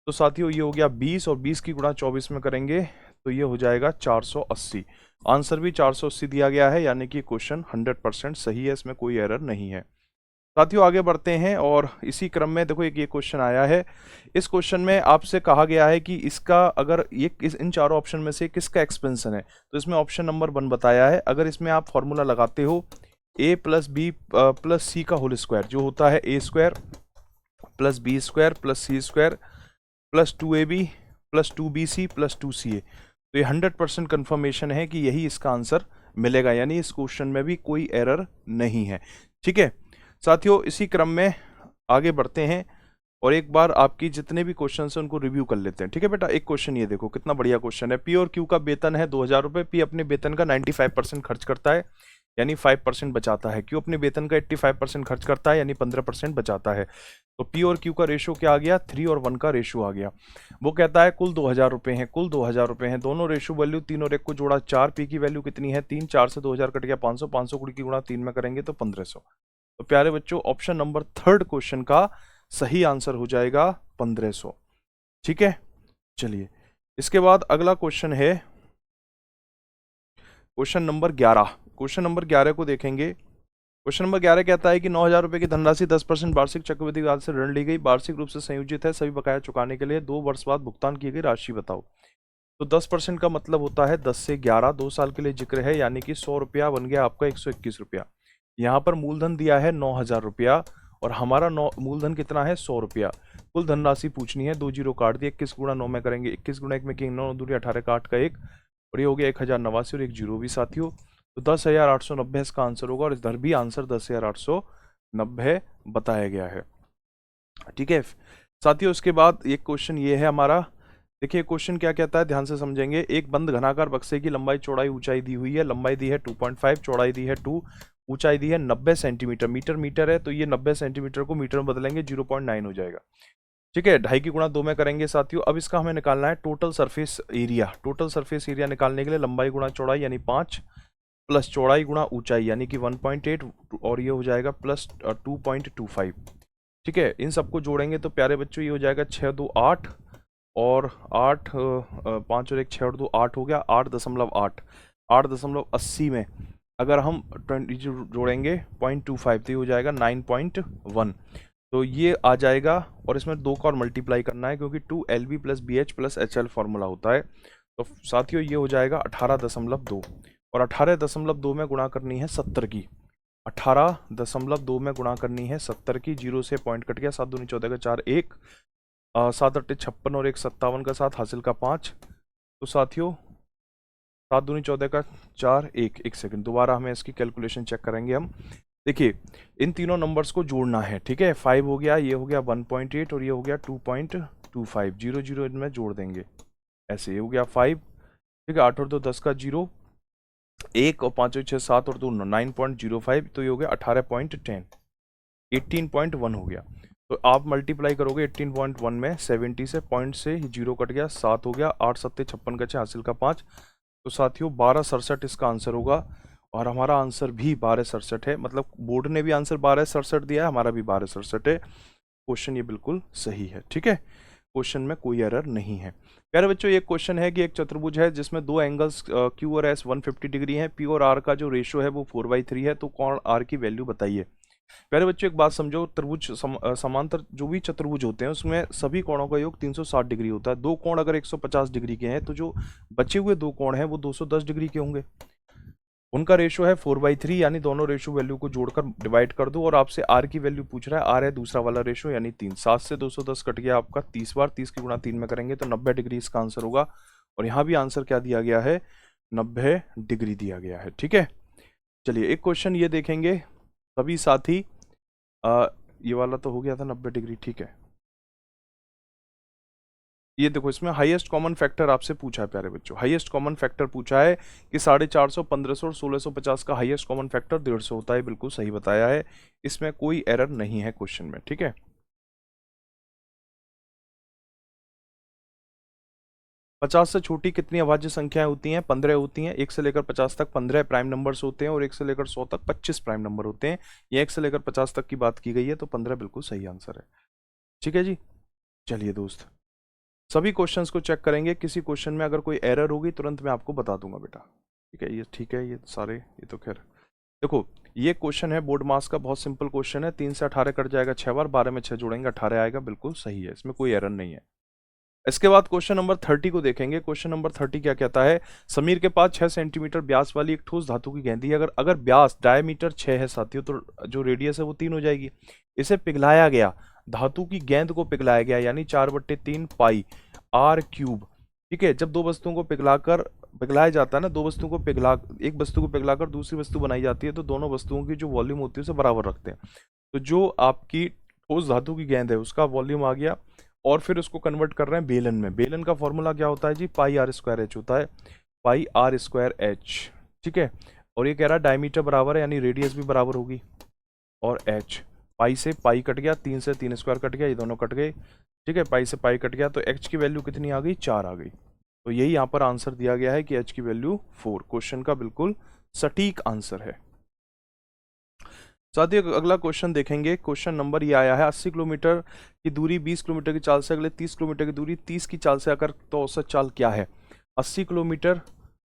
तो साथियों ये हो गया 20 और 20 की गुणा 24 में करेंगे तो ये हो जाएगा 480। आंसर भी 480 दिया गया है, यानी कि क्वेश्चन 100% सही है, इसमें कोई एरर नहीं है। साथियों आगे बढ़ते हैं और इसी क्रम में देखो एक ये क्वेश्चन आया है। इस क्वेश्चन में आपसे कहा गया है कि इसका अगर इन चारों ऑप्शन में से किसका एक्सपेंशन है, तो इसमें ऑप्शन नंबर 1 बताया है। अगर इसमें आप फॉर्मूला लगाते हो a plus B plus C का होल स्क्वायर, जो होता है a square plus B square plus C square plus 2ab plus 2bc plus 2ca, तो ये 100% कन्फर्मेशन है कि यही इसका आंसर मिलेगा, यानी इस क्वेश्चन में भी कोई एरर नहीं है। ठीक है साथियों, इसी क्रम में आगे बढ़ते हैं और एक बार आपकी जितने भी क्वेश्चन हैं उनको रिव्यू कर लेते हैं। ठीक है बेटा, एक क्वेश्चन ये देखो कितना बढ़िया क्वेश्चन है। पी और क्यू का वेतन है 2000 रुपये। पी अपने वेतन का 95% खर्च करता है, यानी 5% बचाता है। क्यू अपने वेतन का 85% खर्च करता है, यानी 15% बचाता है। तो पी और क्यू का रेशो क्या आ गया? 3 और 1 का रेशो आ गया। वो कहता है कुल 2000 रुपये हैं, कुल 2000 रुपये हैं। दोनों रेशो वैल्यू 3 और 1 को जोड़ा 4। पी की वैल्यू कितनी है? 3। 4 से 2000 कट गया 500, 500 की गुणा 3 में करेंगे तो 1500। तो प्यारे बच्चों ऑप्शन नंबर 3 क्वेश्चन का सही आंसर हो जाएगा 1500। ठीक है, चलिए इसके बाद अगला क्वेश्चन है क्वेश्चन नंबर 11। क्वेश्चन नंबर 11 को देखेंगे। क्वेश्चन नंबर 11 कहता है कि 9000 रुपये की धनराशि 10% वार्षिक चक्रवृद्धि ब्याज से ऋण ली गई, वार्षिक रूप से संयोजित है, सभी बकाया चुकाने के लिए 2 वर्ष बाद भुगतान की गई राशि बताओ। तो 10% का मतलब होता है 10 से 11, 2 साल के लिए जिक्र है, यानी कि 100 रुपया बन गया आपका 121 रुपया। यहाँ पर मूलधन दिया है 9,000 रुपया और हमारा मूलधन कितना है 100 रुपया। कुल धनराशि पूछनी है, 2 जीरो काट दिए, 21 गुणा 9 में करेंगे, 21 गुणा 1 में कि 9 दूरी 18 का 8 का 1 और ये हो गया 1089 और एक जीरो भी साथियों। तो 10,890 इसका आंसर होगा और इधर भी आंसर 10,890 बताया गया है। ठीक है साथियों, उसके बाद एक क्वेश्चन ये है हमारा, देखिए क्वेश्चन क्या कहता है, ध्यान से समझेंगे। एक बंद घनाकार बक्से की लंबाई चौड़ाई ऊंचाई दी हुई है, लंबाई दी है 2.5, चौड़ाई दी है 2, ऊंचाई दी है 90 सेंटीमीटर, मीटर है तो ये 90 सेंटीमीटर को मीटर में बदलेंगे 0.9 हो जाएगा। ठीक है, 2.5 की गुणा 2 में करेंगे साथियों। अब इसका हमें निकालना है total surface area. Total surface area निकालने के लिए लंबाई गुणा चौड़ाई यानी 5 प्लस चौड़ाई गुणा ऊंचाई यानी कि 1.8 और ये हो जाएगा प्लस 2.25। ठीक है, इन सबको जोड़ेंगे तो प्यारे बच्चों ये हो जाएगा 6 2 8 और 8 5 और 1 6 और 2 8 हो गया 8.8। 8.80 में अगर हम 20 जोड़ेंगे 0.25 तो ये हो जाएगा 9.1। तो ये आ जाएगा और इसमें 2 का और मल्टीप्लाई करना है क्योंकि 2LB plus BH plus HL formula होता है। तो साथियों ये हो जाएगा 18.2 और 18.2 में गुणा करनी है 70 की। 18.2 में गुणा करनी है 70 की, 0 से पॉइंट कट गया, 7 दूनी 14 का 4 1, 7 8 56 और 1 57 का 7 हासिल का 5। तो साथियों 7 दूनी 14 का 4 1 सेकंड, दोबारा हमें इसकी कैलकुलेशन चेक करेंगे हम। देखिए इन तीनों नंबर्स को जोड़ना है। ठीक है, 5 हो गया, ये हो गया 1.8 और ये हो गया 2.25, 0 0 इनमें जोड़ देंगे ऐसे, ये हो गया 5। ठीक है, 8 और 2 10 का 0, 1 और 5 और 6 7 और 2 9.05, तो ये हो गया 18.10, 18.1 हो गया। तो आप मल्टीप्लाई करोगे 18.1 में 70 से, पॉइंट से 0 कट गया, 7 हो गया, 8 7 56 का 6 हासिल का 5। तो साथियों 1267 इसका आंसर होगा और हमारा आंसर भी 1267 है। मतलब बोर्ड ने भी आंसर 1267 दिया है, हमारा भी 1267 है। क्वेश्चन ये बिल्कुल सही है। ठीक है, क्वेश्चन में कोई एरर नहीं है। प्यारे बच्चों ये क्वेश्चन है कि एक चतुर्भुज है जिसमें दो एंगल्स Q और S 150 डिग्री हैं, P और R का जो रेशियो है वो 4/3 है, तो कोण R की वैल्यू बताइए। प्यारे बच्चों एक बात समझो, त्रिभुज समांतर जो भी चतुर्भुज होते हैं उसमें सभी कोणों का योग 360 डिग्री होता है। दो कोण अगर 150 डिग्री के हैं तो जो बचे हुए दो कोण हैं वो 210 डिग्री के होंगे। उनका रेशियो है 4/3, यानी दोनों रेशियो वैल्यू को जोड़कर डिवाइड कर दो और आपसे R की वैल्यू पूछ रहा है। R है दूसरा वाला रेशियो यानी 3। 7 से 210 कट गया आपका 30 बार, 30 की गुणा 3 में करेंगे तो 90 डिग्री इसका आंसर होगा। और यहाँ भी आंसर क्या दिया गया है, 90 डिग्री दिया गया है। ठीक है, चलिए एक क्वेश्चन ये देखेंगे सभी साथी। ये वाला तो हो गया था 90 डिग्री। ठीक है, ये देखो इसमें हाईएस्ट कॉमन फैक्टर आपसे पूछा है प्यारे बच्चों। हाईएस्ट कॉमन फैक्टर पूछा है कि 450, 1500 और 1650 का हाईएस्ट कॉमन फैक्टर 150 होता है। बिल्कुल सही बताया है, इसमें कोई एरर नहीं है क्वेश्चन में। ठीक है, 50 से छोटी कितनी अभाज्य संख्याएं होती हैं? 15 होती हैं। 1 से लेकर 50 तक 15 प्राइम नंबर्स होते हैं और 1 से लेकर 100 तक 25 प्राइम नंबर होते हैं। ये 1 से लेकर 50 तक की बात की गई है, तो 15 बिल्कुल सही आंसर है। ठीक है जी, चलिए दोस्त सभी क्वेश्चंस को चेक करेंगे। किसी क्वेश्चन में अगर कोई एरर होगी तुरंत मैं आपको बता दूंगा बेटा। ठीक है, ये ठीक है, ये सारे ये तो खैर देखो ये क्वेश्चन है बोर्ड मास का, बहुत सिंपल क्वेश्चन है। 3 से 18 कट जाएगा 6 बार, 12 में 6 जोड़ेंगे 18 आएगा, बिल्कुल सही है, इसमें कोई एरर नहीं है। इसके बाद क्वेश्चन नंबर 30 को देखेंगे। क्वेश्चन नंबर 30 क्या कहता है, समीर के पास 6 सेंटीमीटर व्यास वाली एक ठोस धातु की गेंद है। अगर व्यास डायमीटर 6 है साथियों तो जो रेडियस है वो 3 हो जाएगी। इसे पिघलाया गया, धातु की गेंद को पिघलाया गया यानी 4/3 पाई R क्यूब। ठीक है, जब दो वस्तुओं को पिघलाया जाता है ना, दो वस्तुओं को एक वस्तु को पिघलाकर दूसरी वस्तु बनाई जाती है तो दोनों वस्तुओं की जो वॉल्यूम होती है उसे बराबर रखते हैं। तो जो आपकी ठोस धातु की गेंद है उसका वॉल्यूम आ गया और फिर उसको कन्वर्ट कर रहे हैं बेलन में। बेलन का फॉर्मूला क्या होता है जी, πr²h होता है, πr²h। ठीक है, और ये कह रहा है डायमीटर बराबर है यानी रेडियस भी बराबर होगी और h। पाई से पाई कट गया, 3 से 3 स्क्वायर कट गया, ये दोनों कट गए। ठीक है, पाई से पाई कट गया तो h की वैल्यू कितनी आ गई, 4 आ गई। तो यही यहाँ पर आंसर दिया गया है कि h की वैल्यू 4। क्वेश्चन का बिल्कुल सटीक आंसर है। साथ ही अगला क्वेश्चन देखेंगे। क्वेश्चन नंबर ये आया है, 80 किलोमीटर की दूरी 20 किलोमीटर की चाल से अगले 30 किलोमीटर की दूरी 30 की चाल से आकर तो औसत चाल क्या है? 80 किलोमीटर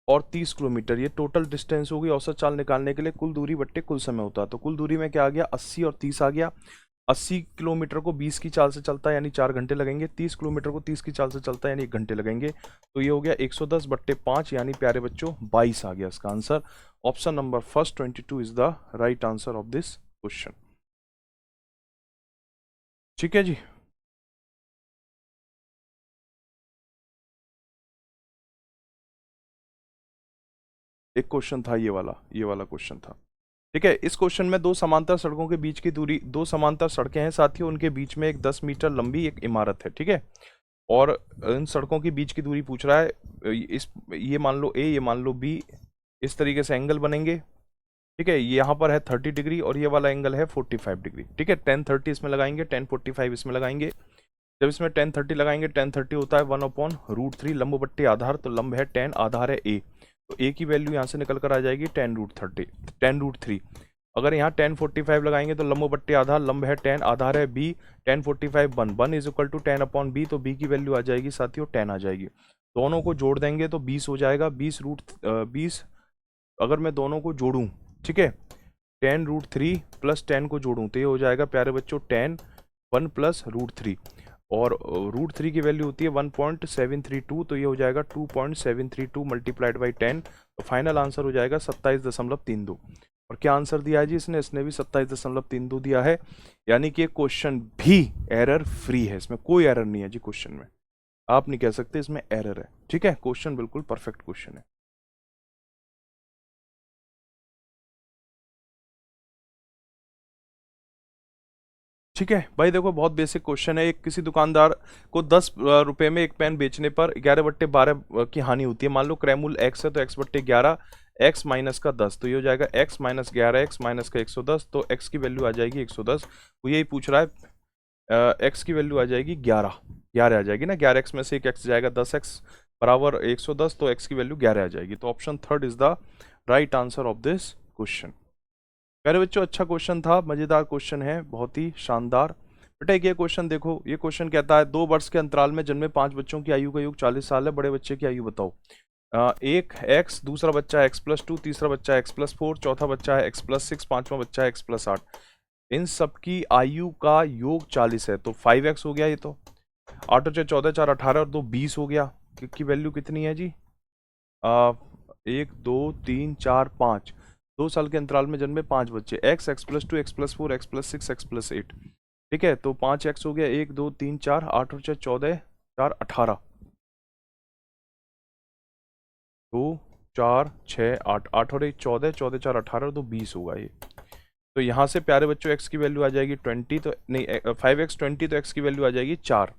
और 30 किलोमीटर ये टोटल डिस्टेंस होगी। औसत चाल निकालने के लिए कुल दूरी बट्टे कुल समय होता है। तो कुल दूरी में क्या आ गया, 80 और 30 आ गया। 80 किलोमीटर को 20 की चाल से चलता है यानी 4 घंटे लगेंगे, 30 किलोमीटर को 30 की चाल से चलता है यानी 1 घंटे लगेंगे। तो ये हो गया 110/5 यानी प्यारे बच्चों 22 आ गया इसका answer. Option number first 22 is the right answer of this question. ठीक है जी। एक क्वेश्चन था ये वाला क्वेश्चन था। ठीक है, इस क्वेश्चन में दो समांतर सड़कों के बीच की दूरी, दो समांतर सड़कें हैं साथियों, उनके बीच में एक 10 मीटर लंबी एक इमारत है। ठीक है, और इन सड़कों की बीच की दूरी पूछ रहा है। ये मान लो ए, ये मान लो बी, इस तरीके से एंगल बनेंगे। ठीक है, यहाँ पर है 30 डिग्री और ये वाला एंगल है 45 डिग्री। ठीक है, 10 30 इसमें लगाएंगे, 10 45 इसमें लगाएंगे। जब इसमें 10 30 लगाएंगे, 10 30 होता है 1/√3 लंब बट्टे आधार, तो लंब है 10, आधार है ए, तो ए की वैल्यू यहाँ से निकल कर आ जाएगी 10√3। अगर यहाँ 10 45 लगाएंगे तो लंब बट्टे आधार, लंब है 10, आधार है B, 10 45 1 is equal to 10/b, तो बी की वैल्यू आ जाएगी साथियों 10 आ जाएगी। दोनों को जोड़ देंगे तो 20 हो जाएगा। 20 अगर मैं दोनों को जोड़ूं, ठीक है, 10√3 प्लस 10 को जोड़ूं तो ये हो जाएगा प्यारे बच्चों 10 1 प्लस √3, और √3 की वैल्यू होती है 1.732, तो ये हो जाएगा 2.732 मल्टीप्लाइड बाई 10, तो फाइनल आंसर हो जाएगा 27.32। और क्या आंसर दिया है जी इसने भी 27.32 दिया है, यानी कि क्वेश्चन भी एरर फ्री है, इसमें कोई एरर नहीं है जी क्वेश्चन में, आप नहीं कह सकते इसमें एरर है। ठीक है, क्वेश्चन बिल्कुल परफेक्ट क्वेश्चन है। ठीक है भाई, देखो बहुत बेसिक क्वेश्चन है। एक किसी दुकानदार को 10 रुपए में एक पेन बेचने पर 11/12 की हानि होती है। मान लो क्रय मूल्य x है तो x/11, x माइनस का 10, तो ये हो जाएगा x माइनस 11, x माइनस का 110, तो x की वैल्यू आ जाएगी 110। वो यही पूछ रहा है, x की वैल्यू आ जाएगी 11 आ जाएगी ना, 11x में से एक x जाएगा, 10x बराबर 110, तो x की वैल्यू 11 आ जाएगी। तो option third is the right answer of this question. प्यारे बच्चों अच्छा क्वेश्चन था, मजेदार क्वेश्चन है, बहुत ही शानदार। बेटा एक ये क्वेश्चन देखो, ये क्वेश्चन कहता है 2 वर्ष के अंतराल में जन्मे 5 बच्चों की आयु का योग 40 साल है, बड़े बच्चे की आयु बताओ। एक x, दूसरा बच्चा है x+2, तीसरा बच्चा है x+4, चौथा बच्चा है x+6, पांचवा बच्चा है x+8। इन सब की आयु का योग 40 है, तो 5x हो गया ये तो, 8 और 14 4 18 और 2 20 हो गया। की वैल्यू कितनी है जी? 1 2 3 4 5, 2 साल के अंतराल में जन्मे 5 बच्चे, x, x+2, x+4, x+6, x+8। ठीक है, तो 5x हो गया, 1 2 3 4, 8 और 14 4 18, 2 4 6 8, 8 और 1 14, 14 4 18 और 2 20 होगा ये। तो यहाँ से प्यारे बच्चों x की वैल्यू आ जाएगी 20, तो नहीं 5x 20, तो x की वैल्यू आ जाएगी 4।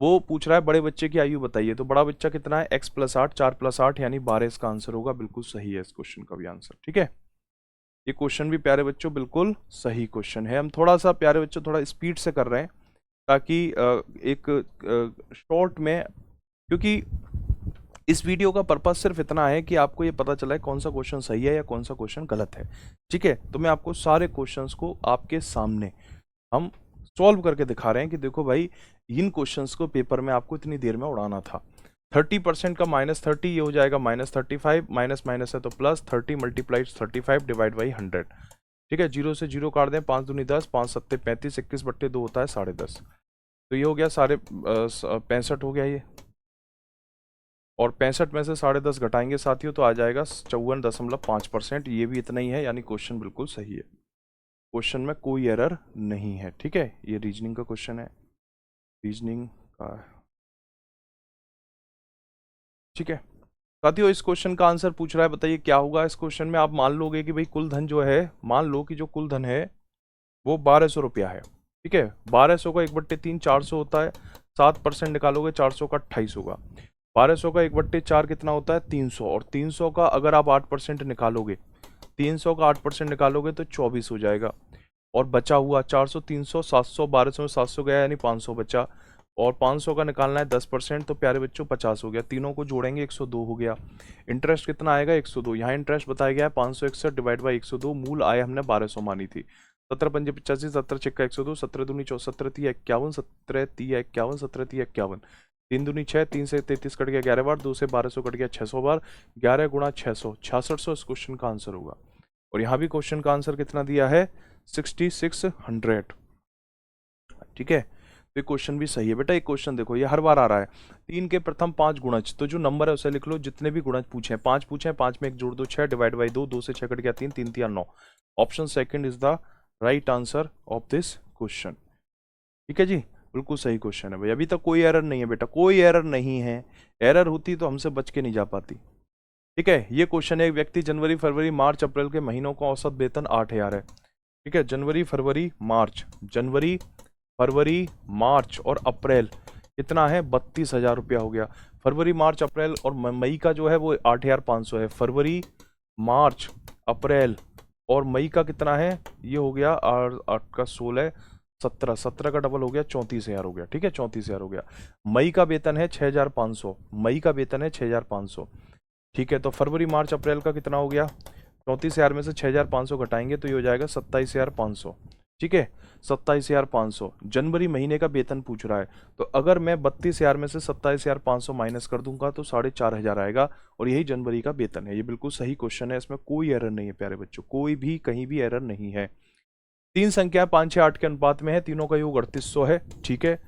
वो पूछ रहा है बड़े बच्चे की आयु बताइए, तो बड़ा बच्चा कितना है x+8, 4+8 यानी 12 इसका आंसर होगा। बिल्कुल सही है इस क्वेश्चन का भी आंसर। ठीक है, ये क्वेश्चन भी प्यारे बच्चों बिल्कुल सही क्वेश्चन है। हम थोड़ा सा प्यारे बच्चों थोड़ा स्पीड से कर रहे हैं ताकि एक शॉर्ट में, क्योंकि इस वीडियो का पर्पस सिर्फ इतना है कि आपको ये पता चला है कौन सा क्वेश्चन सही है या कौन सा क्वेश्चन गलत है। ठीक है, तो मैं आपको सारे क्वेश्चंस को आपके सामने हम सॉल्व करके दिखा रहे हैं कि देखो भाई इन क्वेश्चंस को पेपर में आपको इतनी देर में उड़ाना था। 30% का -30 ये हो जाएगा -35, माइनस माइनस है तो प्लस 30 मल्टीप्लाइड 35 डिवाइड बाई 100। ठीक है, 0 से 0 काट दें, 5 दूनी 10, 5 सत्ते 35, 21/2 होता है 10.5, तो ये हो गया 65 हो गया ये, और 65 में से 10.5 घटाएंगे साथियों तो आ जाएगा 54.5%। ये भी इतना ही है, यानी क्वेश्चन बिल्कुल सही है, क्वेश्चन में कोई एरर नहीं है। ठीक है, ये रीजनिंग का क्वेश्चन है, रीजनिंग का। ठीक है साथियों, इस क्वेश्चन का आंसर पूछ रहा है, बताइए क्या होगा इस क्वेश्चन में। आप मान लोगे कि भाई कुल धन जो है, मान लो कि जो कुल धन है वो 1200 रुपया है। ठीक है, 1200 का 1/3 400 होता है, 7% निकालोगे 400 का 28 होगा। 1200 का 1/4 कितना होता है 300, और 300 का अगर आप 8% निकालोगे, 300 का 8% निकालोगे तो 24 हो जाएगा। और बचा हुआ 400 300 700, 1200 में 700 गया यानी 500 बचा, और 500 का निकालना है 10%, तो प्यारे बच्चों 50 हो गया। तीनों को जोड़ेंगे 102 हो गया। इंटरेस्ट कितना आएगा 102, यहाँ इंटरेस्ट बताया गया है 561 डिवाइड बाई 102, मूल आय हमने 1200 मानी थी। 17 पंजे 85, 17 छक्का 102, 17 दूनी 4, 17 3 51, 17 3 51, 17 3 51, 3 दूनी 6, 3 से 33 कट गया 11 बार, 2 से 1200 कट गया 600 बार, 11 गुणा 600 6600 इस क्वेश्चन का आंसर होगा। और यहाँ भी क्वेश्चन का आंसर कितना दिया है 6600। ठीक है, तो ये क्वेश्चन भी सही है बेटा। एक क्वेश्चन देखो, ये हर बार आ रहा है, 3 के प्रथम 5 गुणज, तो जो नंबर है उसे लिख लो, जितने भी गुणज पूछे, 5 पूछे, 5 में 1 जोड़ दो 6, डिवाइड बाई 2, 2 से 6 कट गया 3, 3 3 9। Option second is the right answer of this question. ठीक है जी, बिल्कुल सही क्वेश्चन है भाई। अभी तक कोई एरर नहीं है बेटा, कोई एरर नहीं है। एरर होती तो हमसे बच के नहीं जा पाती। ठीक है, ये क्वेश्चन है, एक व्यक्ति जनवरी फरवरी मार्च अप्रैल के महीनों का औसत वेतन 8,000 है। ठीक है, जनवरी फरवरी मार्च और अप्रैल कितना है, 32,000 रुपया हो गया। फरवरी मार्च अप्रैल और मई का जो है वो 8,500 है। फरवरी मार्च अप्रैल और मई का कितना है, ये हो गया 8 का 16, 17, 17 का डबल हो गया 34,000 हो गया। ठीक है, 34,000 हो गया। मई का वेतन है 6,500, मई का वेतन है 6,500। ठीक है, तो फरवरी मार्च अप्रैल का कितना हो गया, 34,000 में से 6,500 घटाएंगे तो ये हो जाएगा 27,500। ठीक है, 27,500 जनवरी महीने का वेतन पूछ रहा है, तो अगर मैं 32,000 में से 27,500 माइनस कर दूंगा तो 4,500 आएगा, और यही जनवरी का वेतन है। ये बिल्कुल सही क्वेश्चन है, इसमें कोई एरर नहीं है प्यारे बच्चों, कोई भी कहीं भी एरर नहीं है। 3 संख्या 5 6 8 के अनुपात में है, तीनों का योग 3800 है। ठीक है,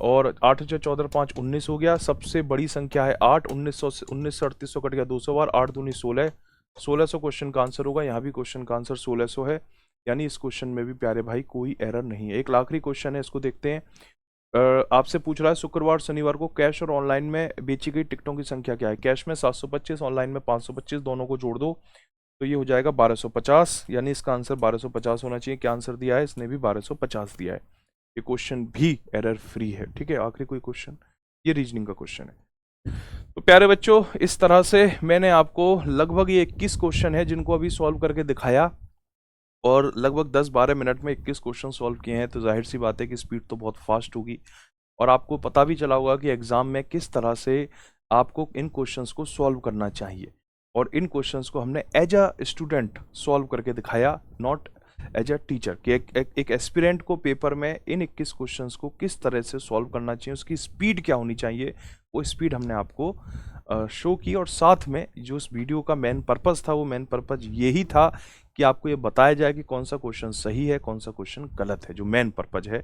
और 8 6 14 5 19 हो गया। सबसे बड़ी संख्या है 8, 1900 से 3800 कट गया 200 बार, 8 दूनी 16, 1600 क्वेश्चन का आंसर होगा। यहाँ भी क्वेश्चन का आंसर 1600 है, यानी इस क्वेश्चन में भी प्यारे भाई कोई एरर नहीं है। एक आखिरी क्वेश्चन है, इसको देखते हैं। आपसे पूछ रहा है शुक्रवार शनिवार को कैश और ऑनलाइन में बेची गई टिकटों की संख्या क्या है। कैश में 725, ऑनलाइन में 525, दोनों को जोड़ दो तो ये हो जाएगा 1250, यानी इसका आंसर 1250 होना चाहिए। क्या आंसर दिया है, इसने भी 1250 दिया है। ये क्वेश्चन भी एरर फ्री है। ठीक है, आखिरी कोई क्वेश्चन, ये रीजनिंग का क्वेश्चन है। तो प्यारे बच्चों, इस तरह से मैंने आपको लगभग ये 21 क्वेश्चन है जिनको अभी सॉल्व करके दिखाया, और लगभग 10-12 मिनट में 21 क्वेश्चन सॉल्व किए हैं। तो जाहिर सी बात है कि स्पीड तो बहुत फास्ट होगी, और आपको पता भी चला होगा कि एग्जाम में किस तरह से आपको इन क्वेश्चंस को सॉल्व करना चाहिए। और इन क्वेश्चंस को हमने एज अ स्टूडेंट सॉल्व करके दिखाया, नॉट एज अ टीचर, कि एक एस्पिरेंट को पेपर में इन 21 क्वेश्चंस को किस तरह से सॉल्व करना चाहिए, उसकी स्पीड क्या होनी चाहिए, वो स्पीड हमने आपको शो की। और साथ में जो इस वीडियो का मेन पर्पस था, वो मेन पर्पस यही था कि आपको ये बताया जाए कि कौन सा क्वेश्चन सही है, कौन सा क्वेश्चन गलत है, जो मेन पर्पस है।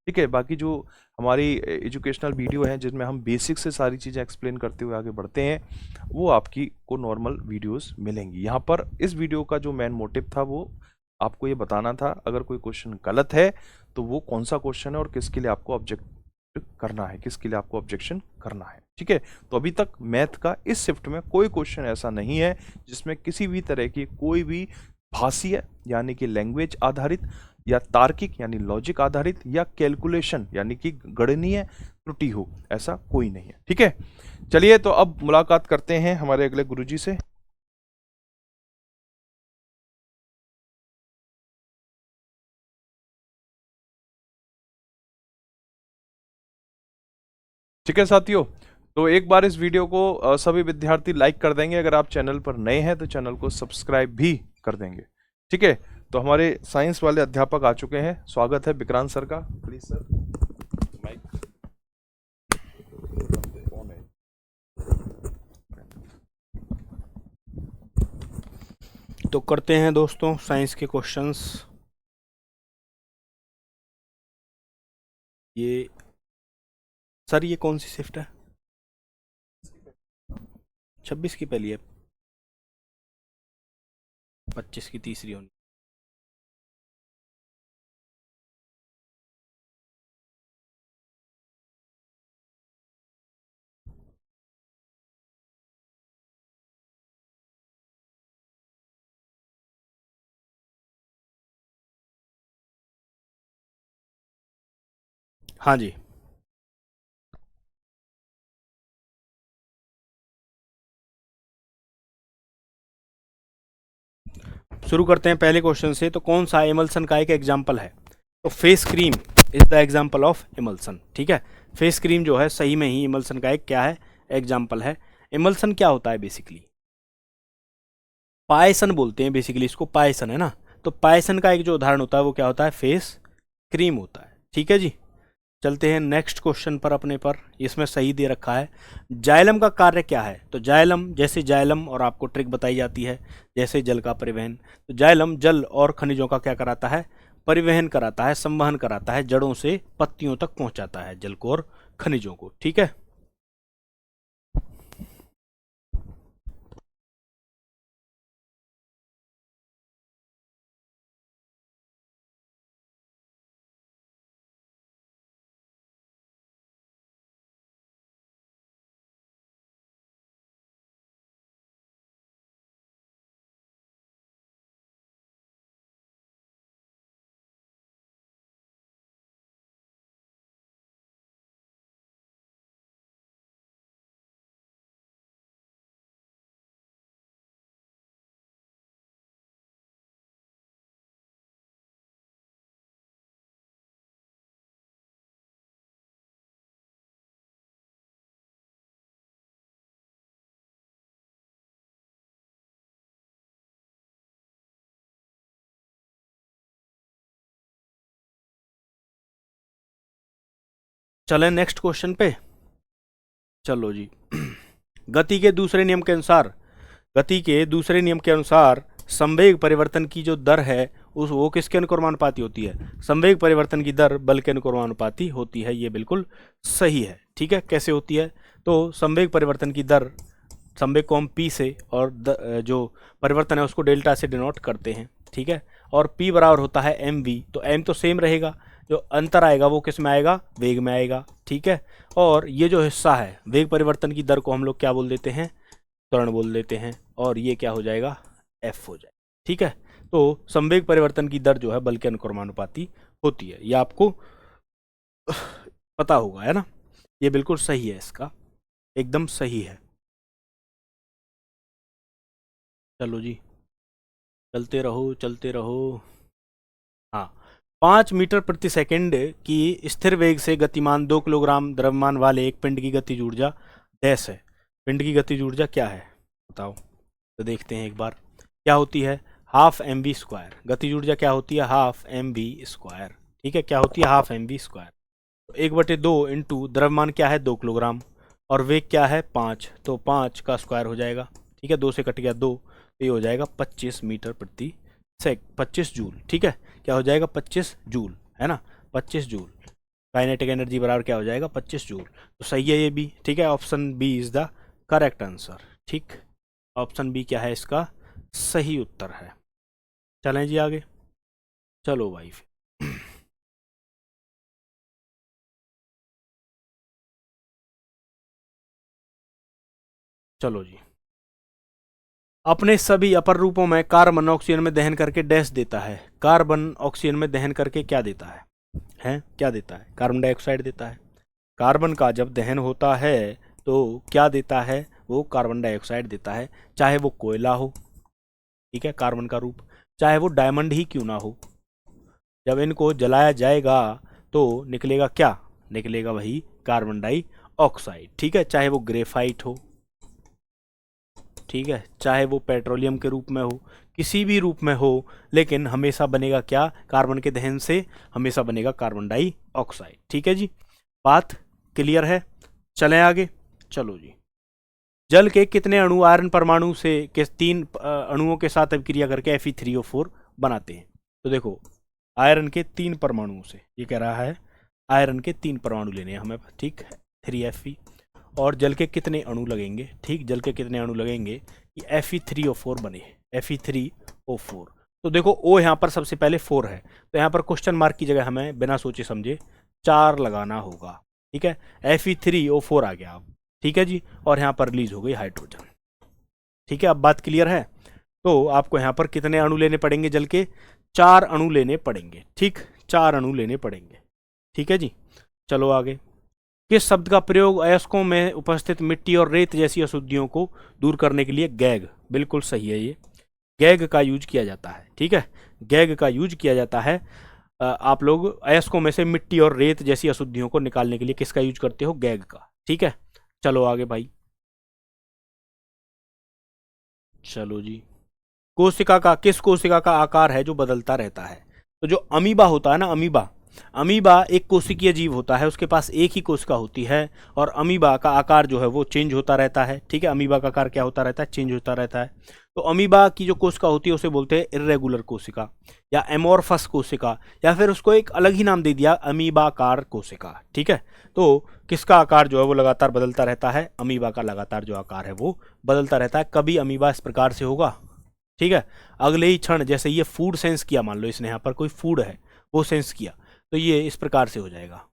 ठीक है, बाकी जो हमारी एजुकेशनल वीडियो है जिसमें हम बेसिक से सारी चीज़ें एक्सप्लेन करते हुए आगे बढ़ते हैं, वो आपकी को नॉर्मल वीडियोस मिलेंगी। यहाँ पर इस वीडियो का जो मेन मोटिव था वो आपको ये बताना था, अगर कोई क्वेश्चन गलत है तो वो कौन सा क्वेश्चन है और किसके लिए आपको ऑब्जेक्ट करना है, किसके लिए आपको ऑब्जेक्शन करना है। ठीक है, तो अभी तक मैथ का इस शिफ्ट में कोई क्वेश्चन ऐसा नहीं है जिसमें किसी भी तरह की कोई भी भाषीय यानी कि लैंग्वेज आधारित, या तार्किक यानी लॉजिक आधारित, या कैलकुलेशन यानी कि गणनीय त्रुटि हो, ऐसा कोई नहीं है। ठीक है, चलिए तो अब मुलाकात करते हैं हमारे अगले गुरुजी से। ठीक है साथियों, तो एक बार इस वीडियो को सभी विद्यार्थी लाइक कर देंगे। अगर आप चैनल पर नए हैं तो चैनल को सब्सक्राइब भी कर देंगे। ठीक है, तो हमारे साइंस वाले अध्यापक आ चुके हैं। स्वागत है विक्रांत सर का, प्लीज सर माइक। तो करते हैं दोस्तों साइंस के क्वेश्चंस। ये सर ये कौन सी शिफ्ट है? 26 की पहली है, 25 की तीसरी होनी। हाँ जी, शुरू करते हैं पहले क्वेश्चन से। तो कौन सा इमल्सन का एक एग्जाम्पल है? तो face cream is the example of emulsion. ठीक है, फेस क्रीम जो है सही में ही इमल्सन का एक क्या है, एग्जाम्पल है। इमल्सन क्या होता है बेसिकली? पायसन बोलते हैं बेसिकली इसको, पायसन है ना। तो पायसन का एक जो उदाहरण होता है वो क्या होता है, फेस क्रीम होता है। ठीक है जी, चलते हैं नेक्स्ट क्वेश्चन पर अपने पर। इसमें सही दे रखा है, जाइलम का कार्य क्या है? तो जाइलम, जैसे जाइलम और आपको ट्रिक बताई जाती है जैसे जल का परिवहन, तो जाइलम जल और खनिजों का क्या कराता है, परिवहन कराता है, संवहन कराता है, जड़ों से पत्तियों तक पहुंचाता है जल को और खनिजों को। ठीक है, चलें नेक्स्ट क्वेश्चन पे। चलो जी, गति के दूसरे नियम के अनुसार, गति के दूसरे नियम के अनुसार संवेग परिवर्तन की जो दर है उस वो किसके अनुक्रमानुपाती होती है? संवेग परिवर्तन की दर बल के अनुक्रमानुपाती होती है। ये बिल्कुल सही है। ठीक है, कैसे होती है? तो संवेग परिवर्तन की दर, संवेग को हम p से और जो परिवर्तन है उसको डेल्टा से डिनोट करते हैं। ठीक है, और p बराबर होता है mv, तो m तो सेम रहेगा, जो अंतर आएगा वो किस में आएगा? वेग में आएगा। ठीक है, और ये जो हिस्सा है वेग परिवर्तन की दर को हम लोग क्या बोल देते हैं? त्वरण बोल देते हैं, और ये क्या हो जाएगा? f हो जाएगा। ठीक है, तो संवेग परिवर्तन की दर जो है बल के अनुक्रमानुपाती होती है, ये आपको पता होगा, है ना? ये बिल्कुल सही है, इसका एकदम सही है। चलो जी, चलते रहो चलते रहो। हाँ, 5 मीटर प्रति सेकंड की स्थिर वेग से गतिमान 2 किलोग्राम द्रव्यमान वाले एक पिंड की गतिज ऊर्जा डैश है। पिंड की गतिज ऊर्जा क्या है बताओ? तो देखते हैं एक बार, क्या होती है? Half M V square. गतिज ऊर्जा क्या होती है? Half M V square. ठीक है, क्या होती है? Half M V square. 1/2 into द्रव्यमान क्या है? 2 किलोग्राम, और वेग क्या है? 5, तो 5 का स्क्वायर हो जाएगा। ठीक है, 2 से कट गया 2, तो ये हो जाएगा 25 मीटर प्रति सेक, 25 जूल। ठीक है, क्या हो जाएगा? 25 जूल, है ना? 25 जूल। काइनेटिक एनर्जी बराबर क्या हो जाएगा? 25 जूल। तो सही है ये भी। ठीक है, option B is the correct answer. ठीक, ऑप्शन बी क्या है इसका सही उत्तर है। चलें जी आगे। चलो भाई फिर चलो जी, अपने सभी अपर रूपों में कार्बन ऑक्सीजन में दहन करके डैश देता है। कार्बन ऑक्सीजन में दहन करके क्या देता है? हैं, क्या देता है? कार्बन डाइऑक्साइड देता है। कार्बन का जब दहन होता है तो क्या देता है? वो कार्बन डाइऑक्साइड देता है, चाहे वो कोयला हो, ठीक है, कार्बन का रूप, चाहे वो डायमंड ही क्यों ना हो। जब इनको जलाया जाएगा तो निकलेगा क्या? निकलेगा वही कार्बन डाइऑक्साइड। ठीक है, चाहे वो ग्रेफाइट हो, ठीक है, चाहे वो पेट्रोलियम के रूप में हो, किसी भी रूप में हो, लेकिन हमेशा बनेगा क्या? कार्बन के दहन से हमेशा बनेगा कार्बन डाइऑक्साइड। ठीक है जी, बात क्लियर है? चलें आगे। चलो जी, जल के कितने अणु आयरन परमाणु से के 3 अणुओं के साथ अभिक्रिया करके Fe3O4 बनाते हैं? तो देखो, आयरन के 3 परमाणुओं से, ये कह रहा है आयरन के 3 परमाणु लेने हैं हमें, ठीक है, 3Fe। और जल के कितने अणु लगेंगे? ठीक, जल के कितने अणु लगेंगे कि Fe3O4 बने, Fe3O4। तो देखो O यहाँ पर सबसे पहले 4 है, तो यहाँ पर क्वेश्चन मार्क की जगह हमें बिना सोचे समझे 4 लगाना होगा। ठीक है, Fe3O4 आ गया अब। ठीक है जी, और यहाँ पर रिलीज हो गई हाइड्रोजन। ठीक है, अब बात क्लियर है? तो आपको यहाँ पर कितने अणु लेने पड़ेंगे? जल के 4 अणु लेने पड़ेंगे। ठीक, 4 अणु लेने पड़ेंगे। ठीक है जी, चलो आगे। किस शब्द का प्रयोग अयस्कों में उपस्थित मिट्टी और रेत जैसी अशुद्धियों को दूर करने के लिए गैग, बिल्कुल सही है, ये गैग का यूज किया जाता है। ठीक है, गैग का यूज किया जाता है। आप लोग अयस्कों में से मिट्टी और रेत जैसी अशुद्धियों को निकालने के लिए किसका यूज करते हो? गैग का। ठीक है, चलो आगे भाई। चलो जी, कोशिका का, किस कोशिका का आकार है जो बदलता रहता है? तो जो अमीबा होता है ना, अमीबा एक कोशिकीय जीव होता है, उसके पास एक ही कोशिका होती है, और अमीबा का आकार जो है वो चेंज होता रहता है। ठीक है, अमीबा का आकार क्या होता रहता है? चेंज होता रहता है। तो अमीबा की जो कोशिका होती है उसे बोलते हैं इर्रेगुलर कोशिका या एमोर्फस कोशिका, या फिर उसको एक अलग ही नाम दे दिया अमीबाकार कोशिका। ठीक है, तो किसका आकार जो है वो लगातार बदलता रहता है, अमीबा का लगातार जो आकार है वो बदलता रहता है। कभी अमीबा इस प्रकार से होगा, ठीक है, अगले ही क्षण जैसे ये फूड सेंस किया, मान लो इसने यहाँ पर कोई फूड है वो सेंस किया, तो ये इस प्रकार से हो जाएगा,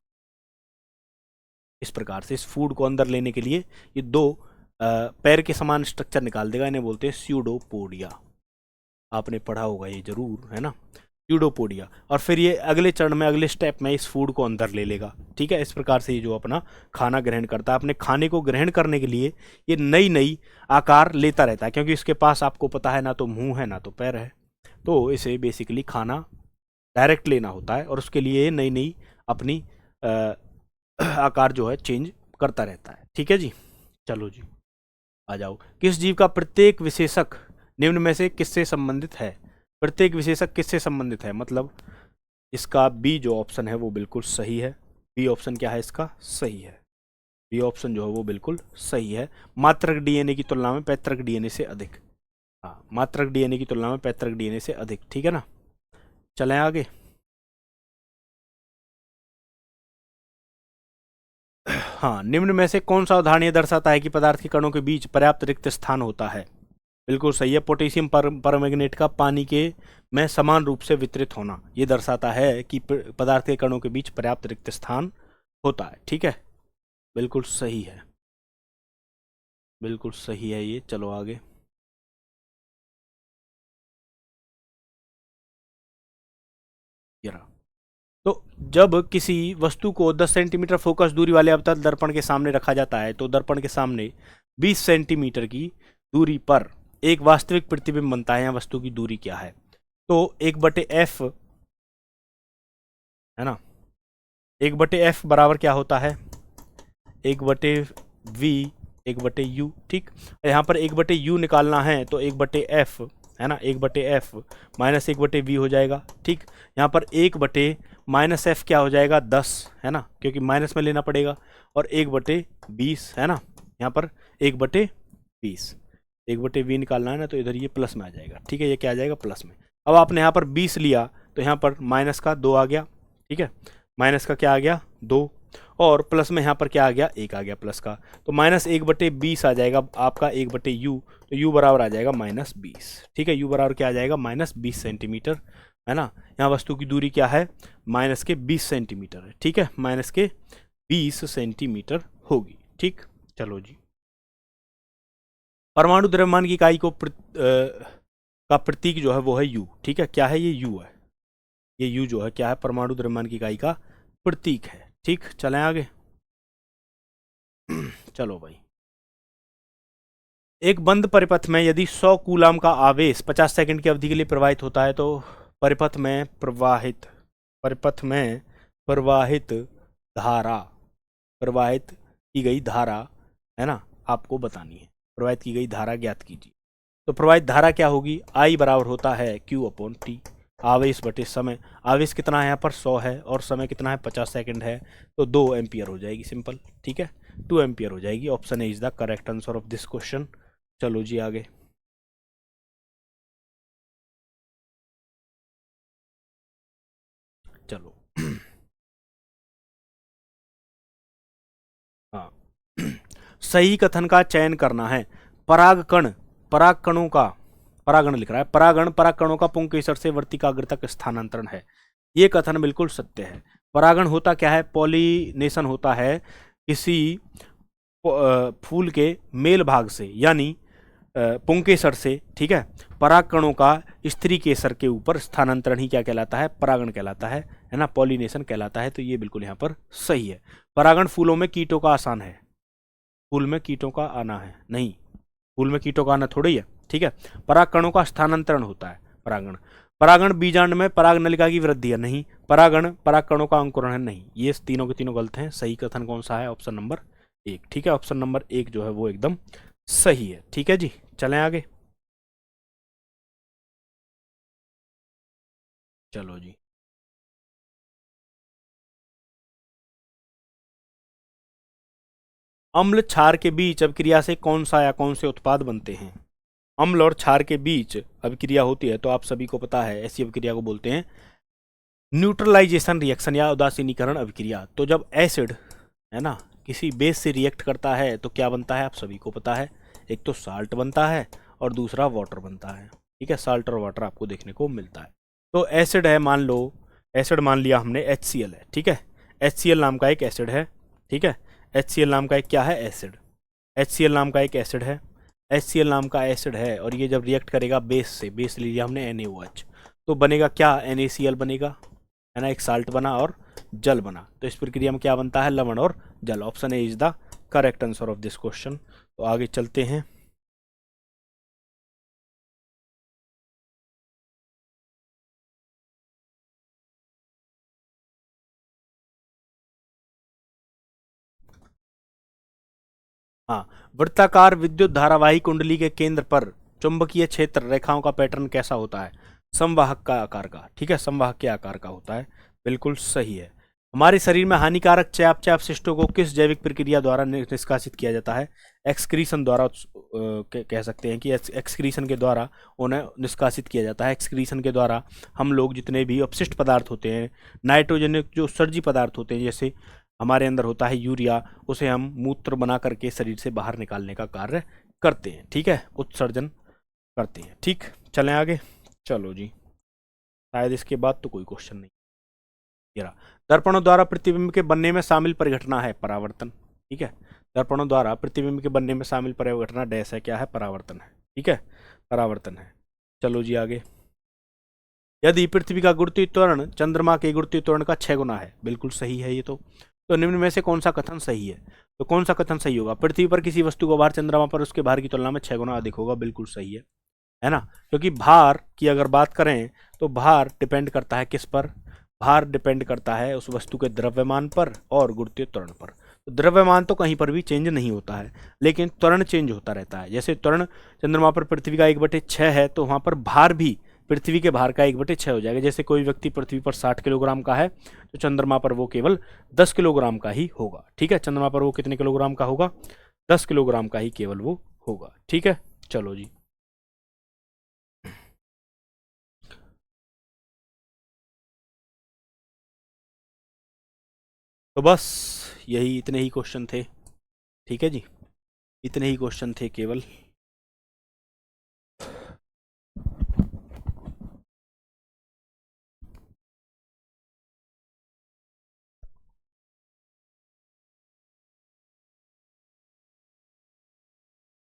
इस प्रकार से। इस फूड को अंदर लेने के लिए ये दो पैर के समान स्ट्रक्चर निकाल देगा, इन्हें बोलते हैं स्यूडोपोडिया। आपने पढ़ा होगा ये जरूर, है ना, स्यूडोपोडिया। और फिर ये अगले चरण में, अगले स्टेप में इस फूड को अंदर ले लेगा। ठीक है, इस प्रकार से ये जो अपना खाना ग्रहण करता है, अपने खाने को ग्रहण करने के लिए ये नई नई आकार लेता रहता है, क्योंकि इसके पास आपको पता है ना तो मुंह है ना तो पैर है, तो इसे बेसिकली खाना डायरेक्ट लेना होता है, और उसके लिए नई नई अपनी आकार जो है चेंज करता रहता है। ठीक है जी, चलो जी आ जाओ। किस जीव का प्रत्येक विशेषक निम्न में से किससे संबंधित है? प्रत्येक विशेषक किससे संबंधित है, मतलब इसका बी जो ऑप्शन है वो बिल्कुल सही है। बी ऑप्शन क्या है इसका? सही है। बी ऑप्शन जो है वो बिल्कुल सही है। मात्रक डीएनए की तुलना में पैतृक डीएनए से अधिक। हाँ, मात्रक डीएनए की तुलना में पैतृक डीएनए से अधिक। ठीक है ना, चलें आगे। हाँ, निम्न में से कौन सा उदाहरण ये दर्शाता है कि पदार्थ के कणों के बीच पर्याप्त रिक्त स्थान होता है? बिल्कुल सही है। पोटेशियम परमैंगनेट का पानी के में समान रूप से वितरित होना ये दर्शाता है कि पदार्थ के कणों के बीच पर्याप्त रिक्त स्थान होता है। ठीक है, बिल्कुल सही है, बिल्कुल सही है ये। चलो आगे। तो जब किसी वस्तु को 10 सेंटीमीटर फोकस दूरी वाले अवतल दर्पण के सामने रखा जाता है तो दर्पण के सामने 20 सेंटीमीटर की दूरी पर एक वास्तविक प्रतिबिंब बनता है। या वस्तु की दूरी क्या है? तो 1/f है ना, 1/f बराबर क्या होता है? 1/v 1/u। ठीक, यहाँ पर 1/u निकालना है तो 1/f है ना, 1/f माइनस 1/v हो जाएगा। ठीक, यहाँ पर 1/-f क्या हो जाएगा? 10 है ना, क्योंकि माइनस में लेना पड़ेगा। और 1/20 है ना, यहाँ पर 1/20, 1/v निकालना है ना, तो इधर ये प्लस में आ जाएगा। ठीक है, ये क्या आ जाएगा? प्लस में। अब आपने यहाँ पर 20 लिया तो यहाँ पर माइनस का 2 आ गया। ठीक है, माइनस का क्या आ गया? 2, और प्लस में यहाँ पर क्या आ गया? 1 आ गया प्लस का, तो माइनस 1/20 आ जाएगा आपका 1/u, तो u बराबर आ जाएगा -20। ठीक है, u बराबर क्या आ जाएगा? -20 सेंटीमीटर, है ना। यहाँ वस्तु की दूरी क्या है? माइनस के 20 सेंटीमीटर है। ठीक है, माइनस के 20 सेंटीमीटर होगी। ठीक, चलो जी। परमाणु द्रव्यमान की इकाई को का प्रतीक जो है वो है u। ठीक है, क्या है ये? u है। ये u जो है क्या है? परमाणु द्रव्यमान की इकाई का प्रतीक है। ठीक, चलें आगे। चलो भाई, एक बंद परिपथ में यदि 100 कूलाम का आवेश 50 सेकंड की अवधि के लिए प्रवाहित होता है तो परिपथ में प्रवाहित की गई धारा है ना, आपको बतानी है। प्रवाहित की गई धारा ज्ञात कीजिए। तो प्रवाहित धारा क्या होगी? I बराबर होता है Q/T, आवेश बटे समय। आवेश कितना है यहाँ पर? 100 है, और समय कितना है? 50 सेकंड है, तो 2 एम्पियर हो जाएगी, सिंपल। ठीक है, 2 एम्पियर हो जाएगी। Option A is the correct answer of this question. चलो जी आगे। चलो हाँ, सही कथन का चयन करना है। परागण लिख रहा है। परागकणों का पुंकेसर से वर्तिकाग्र तक स्थानांतरण है। ये कथन बिल्कुल सत्य है। परागण होता क्या है? पॉलिनेशन होता है किसी फूल के मेल भाग से, यानी पुंकेसर से। ठीक है, परागकणों का स्त्री केसर के ऊपर स्थानांतरण ही क्या कहलाता है? परागण कहलाता है ना, पॉलिनेशन कहलाता है। तो ये बिल्कुल यहाँ पर सही है। परागण फूलों में कीटों का आसान है। फूल में कीटों का आना है? नहीं, फूल में कीटों का आना थोड़ी है। ठीक है, परागकणों का स्थानांतरण होता है परागण बीजांड में पराग नलिका की वृद्धि है? नहीं। परागण परागकणों का अंकुरण है? नहीं। ये तीनों के तीनों गलत हैं। सही कथन कौन सा है? Option number 1। ठीक है, ऑप्शन नंबर 1 जो है वो एकदम सही है। ठीक है जी, चलें आगे। चलो जी, अम्ल क्षार के बीच अभिक्रिया से कौन सा या कौन से उत्पाद बनते हैं? अम्ल और क्षार के बीच अभिक्रिया होती है तो आप सभी को पता है ऐसी अभिक्रिया को बोलते हैं न्यूट्रलाइजेशन रिएक्शन या उदासीनीकरण अभिक्रिया। तो जब एसिड है ना किसी बेस से रिएक्ट करता है तो क्या बनता है आप सभी को पता है, एक तो साल्ट बनता है और दूसरा वाटर बनता है। ठीक है, साल्ट और वाटर आपको देखने को मिलता है। तो एसिड है, मान लो एसिड मान लिया हमने HCl है। ठीक है, HCl नाम का एक एसिड है। ठीक है, HCl नाम का एक क्या है एसिड, HCl नाम का एक एसिड है, HCl नाम का एसिड है और ये जब रिएक्ट करेगा बेस से, बेस ले लिया हमने NaOH, तो बनेगा क्या NaCl बनेगा, है ना, एक साल्ट बना और जल बना। तो इस प्रक्रिया में क्या बनता है, लवण और जल। Option A is the correct answer of this question. तो आगे चलते हैं। हाँ, वृत्ताकार विद्युत धारावाही कुंडली के केंद्र पर चुंबकीय क्षेत्र रेखाओं का पैटर्न कैसा होता है, संवाहक का आकार का। ठीक है, संवाहक के आकार का होता है, बिल्कुल सही है। हमारे शरीर में हानिकारक चयापचय अपशिष्टों को किस जैविक प्रक्रिया द्वारा निष्कासित किया जाता है, एक्सक्रीशन द्वारा कह सकते हैं कि एक्सक्रीशन के द्वारा उन्हें निष्कासित किया जाता है। एक्सक्रीशन के द्वारा हम लोग जितने भी अपशिष्ट पदार्थ होते हैं, नाइट्रोजनिक जो सर्जी पदार्थ होते हैं, जैसे हमारे अंदर होता है यूरिया, उसे हम मूत्र बना करके शरीर से बाहर निकालने का कार्य करते हैं। ठीक है, उत्सर्जन करते हैं। ठीक, चलें आगे। चलो जी, शायद इसके बाद तो कोई क्वेश्चन नहीं। दर्पणों द्वारा प्रतिबिंब के बनने में शामिल परिघटना है परावर्तन। ठीक है, दर्पणों द्वारा प्रतिबिंब के बनने में शामिल परिघटना डैश है, क्या है, परावर्तन है। ठीक है, परावर्तन है। चलो जी आगे। यदि पृथ्वी का गुरुत्वीय त्वरण चंद्रमा के गुरुत्वीय त्वरण का 6 गुना है, बिल्कुल सही है ये तो निम्न में से कौन सा कथन सही है, तो कौन सा कथन सही होगा, पृथ्वी पर किसी वस्तु का भार चंद्रमा पर उसके भार की तुलना में 6 गुना अधिक होगा, बिल्कुल सही है ना। क्योंकि भार की अगर बात करें तो भार डिपेंड करता है किस पर, भार डिपेंड करता है उस वस्तु के द्रव्यमान पर और गुरुत्वीय त्वरण पर। तो द्रव्यमान तो कहीं पर भी चेंज नहीं होता है, लेकिन त्वरण चेंज होता रहता है। जैसे त्वरण चंद्रमा पर पृथ्वी का 1/6 है तो वहाँ पर भार भी पृथ्वी के भार का 1/6 हो जाएगा। जैसे कोई व्यक्ति पृथ्वी पर 60 किलोग्राम का है तो चंद्रमा पर वो केवल 10 किलोग्राम का ही होगा। ठीक है, चंद्रमा पर वो कितने किलोग्राम का होगा, 10 किलोग्राम का ही केवल वो होगा। ठीक है, चलो जी। तो बस यही इतने ही क्वेश्चन थे। ठीक है जी, इतने ही क्वेश्चन थे केवल।